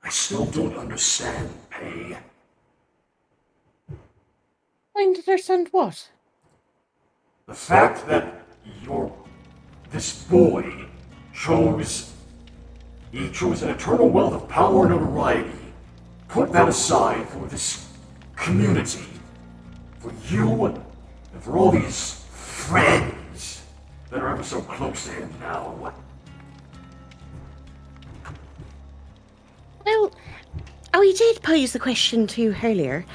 [SPEAKER 2] I still don't understand, Pay.
[SPEAKER 5] Don't understand what?
[SPEAKER 2] The fact that this boy chose an eternal wealth of power and notoriety. Put that aside for this community, for you, and for all these friends that are ever so close to him now.
[SPEAKER 5] Well, I did pose the question to you earlier.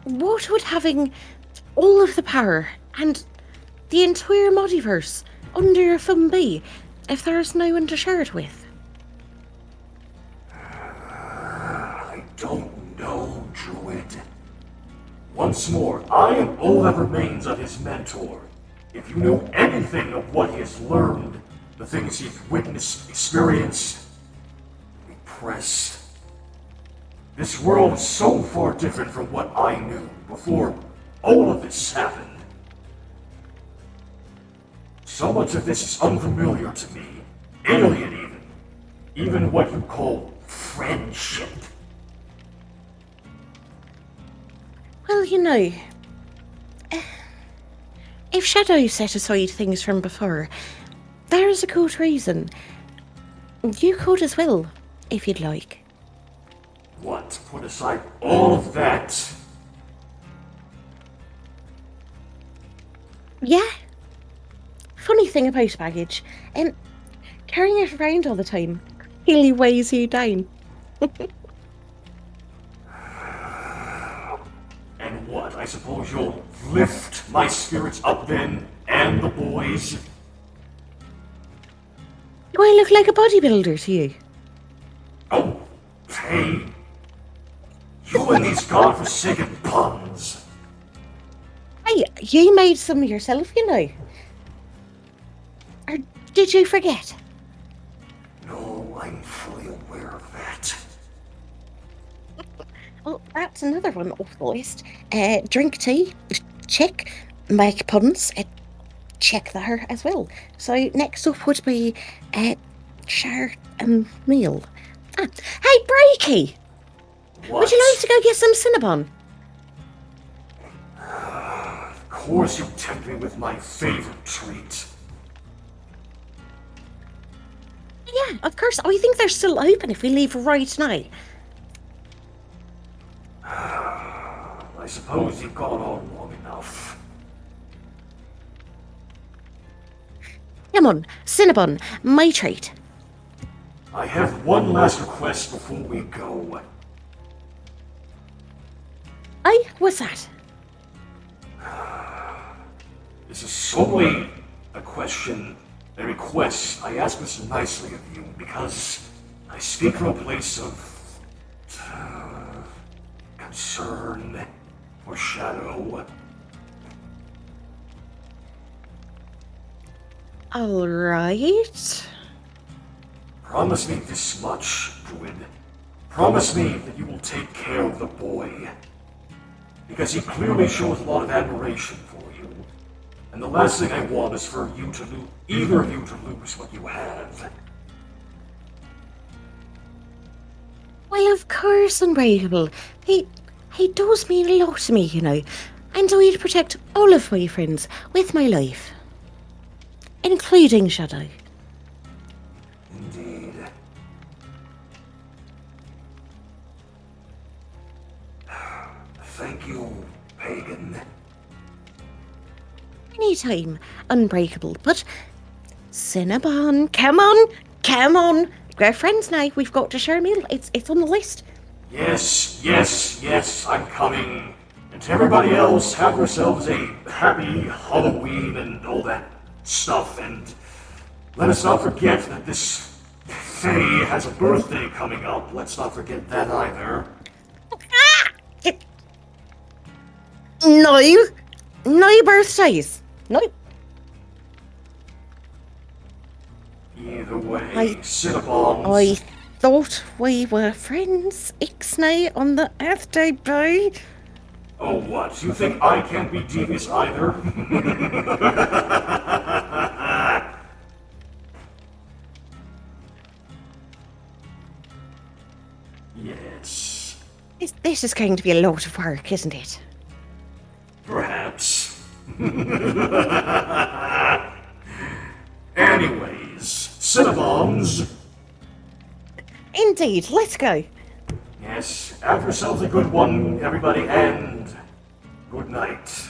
[SPEAKER 5] What would having all of the power and the entire multiverse under your thumb be if there's no one to share it with?
[SPEAKER 2] I don't know, Druid. Once more, I am all that remains of his mentor. If you know anything of what he has learned, the things he's witnessed, experienced, repressed, this world is so far different from what I knew before all of this happened. So much of this is unfamiliar to me, alien even what you call friendship.
[SPEAKER 5] Well, you know, if Shadow set aside things from before, there is a good reason. You could as well, if you'd like.
[SPEAKER 2] What? Put aside all of that?
[SPEAKER 5] Yeah. Funny thing about baggage, carrying it around all the time really weighs you down.
[SPEAKER 2] And what? I suppose you'll lift my spirits up then, and the boys?
[SPEAKER 5] Do I look like a bodybuilder to you?
[SPEAKER 2] Oh, Pay. You and these godforsaken puns.
[SPEAKER 5] Hey, you made some yourself, you know. Or did you forget?
[SPEAKER 2] No, I'm fully aware of that.
[SPEAKER 5] Oh, that's another one off the list. Drink tea, check. Make puns, check there as well. So next up would be share a meal. Hey, Breaky!
[SPEAKER 2] What?
[SPEAKER 5] Would you like to go get some Cinnabon?
[SPEAKER 2] Of course you tempt me with my favorite treat.
[SPEAKER 5] Yeah, of course. I think they're still open if we leave right now.
[SPEAKER 2] I suppose you've gone on long enough.
[SPEAKER 5] Come on, Cinnabon, my treat.
[SPEAKER 2] I have one last request before we go.
[SPEAKER 5] Aye, what's that?
[SPEAKER 2] This is solely a question, a request. I ask this nicely of you because I speak from a place of concern for Shadow.
[SPEAKER 5] All right.
[SPEAKER 2] Promise me this much, Druid. Promise me that you will take care of the boy. Because he clearly shows a lot of admiration for you. And the last thing I want is for you to lose, either of you to lose what you have.
[SPEAKER 5] Well, of course, unbreakable. Hey, He does mean a lot to me, you know, and I'd protect all of my friends with my life, including Shadow.
[SPEAKER 2] Indeed. Thank you, Pagan.
[SPEAKER 5] Anytime, unbreakable, but Cinnabon, come on. We're friends now, we've got to share a meal, it's on the list.
[SPEAKER 2] Yes, I'm coming. And to everybody else, have yourselves a happy Halloween and all that stuff, and let us not forget that this Fae has a birthday coming up. Let's not forget that either.
[SPEAKER 5] No birthdays. No.
[SPEAKER 2] Either way,
[SPEAKER 5] I
[SPEAKER 2] Cinnabons.
[SPEAKER 5] thought we were friends, Ixnay, on the birthday boy.
[SPEAKER 2] Oh, what? You think I can't be devious either? Yes.
[SPEAKER 5] This is going to be a lot of work, isn't it?
[SPEAKER 2] Perhaps. Anyways, Cinnabons.
[SPEAKER 5] Indeed, let's go.
[SPEAKER 2] Yes, have yourselves a good one, everybody, and good night.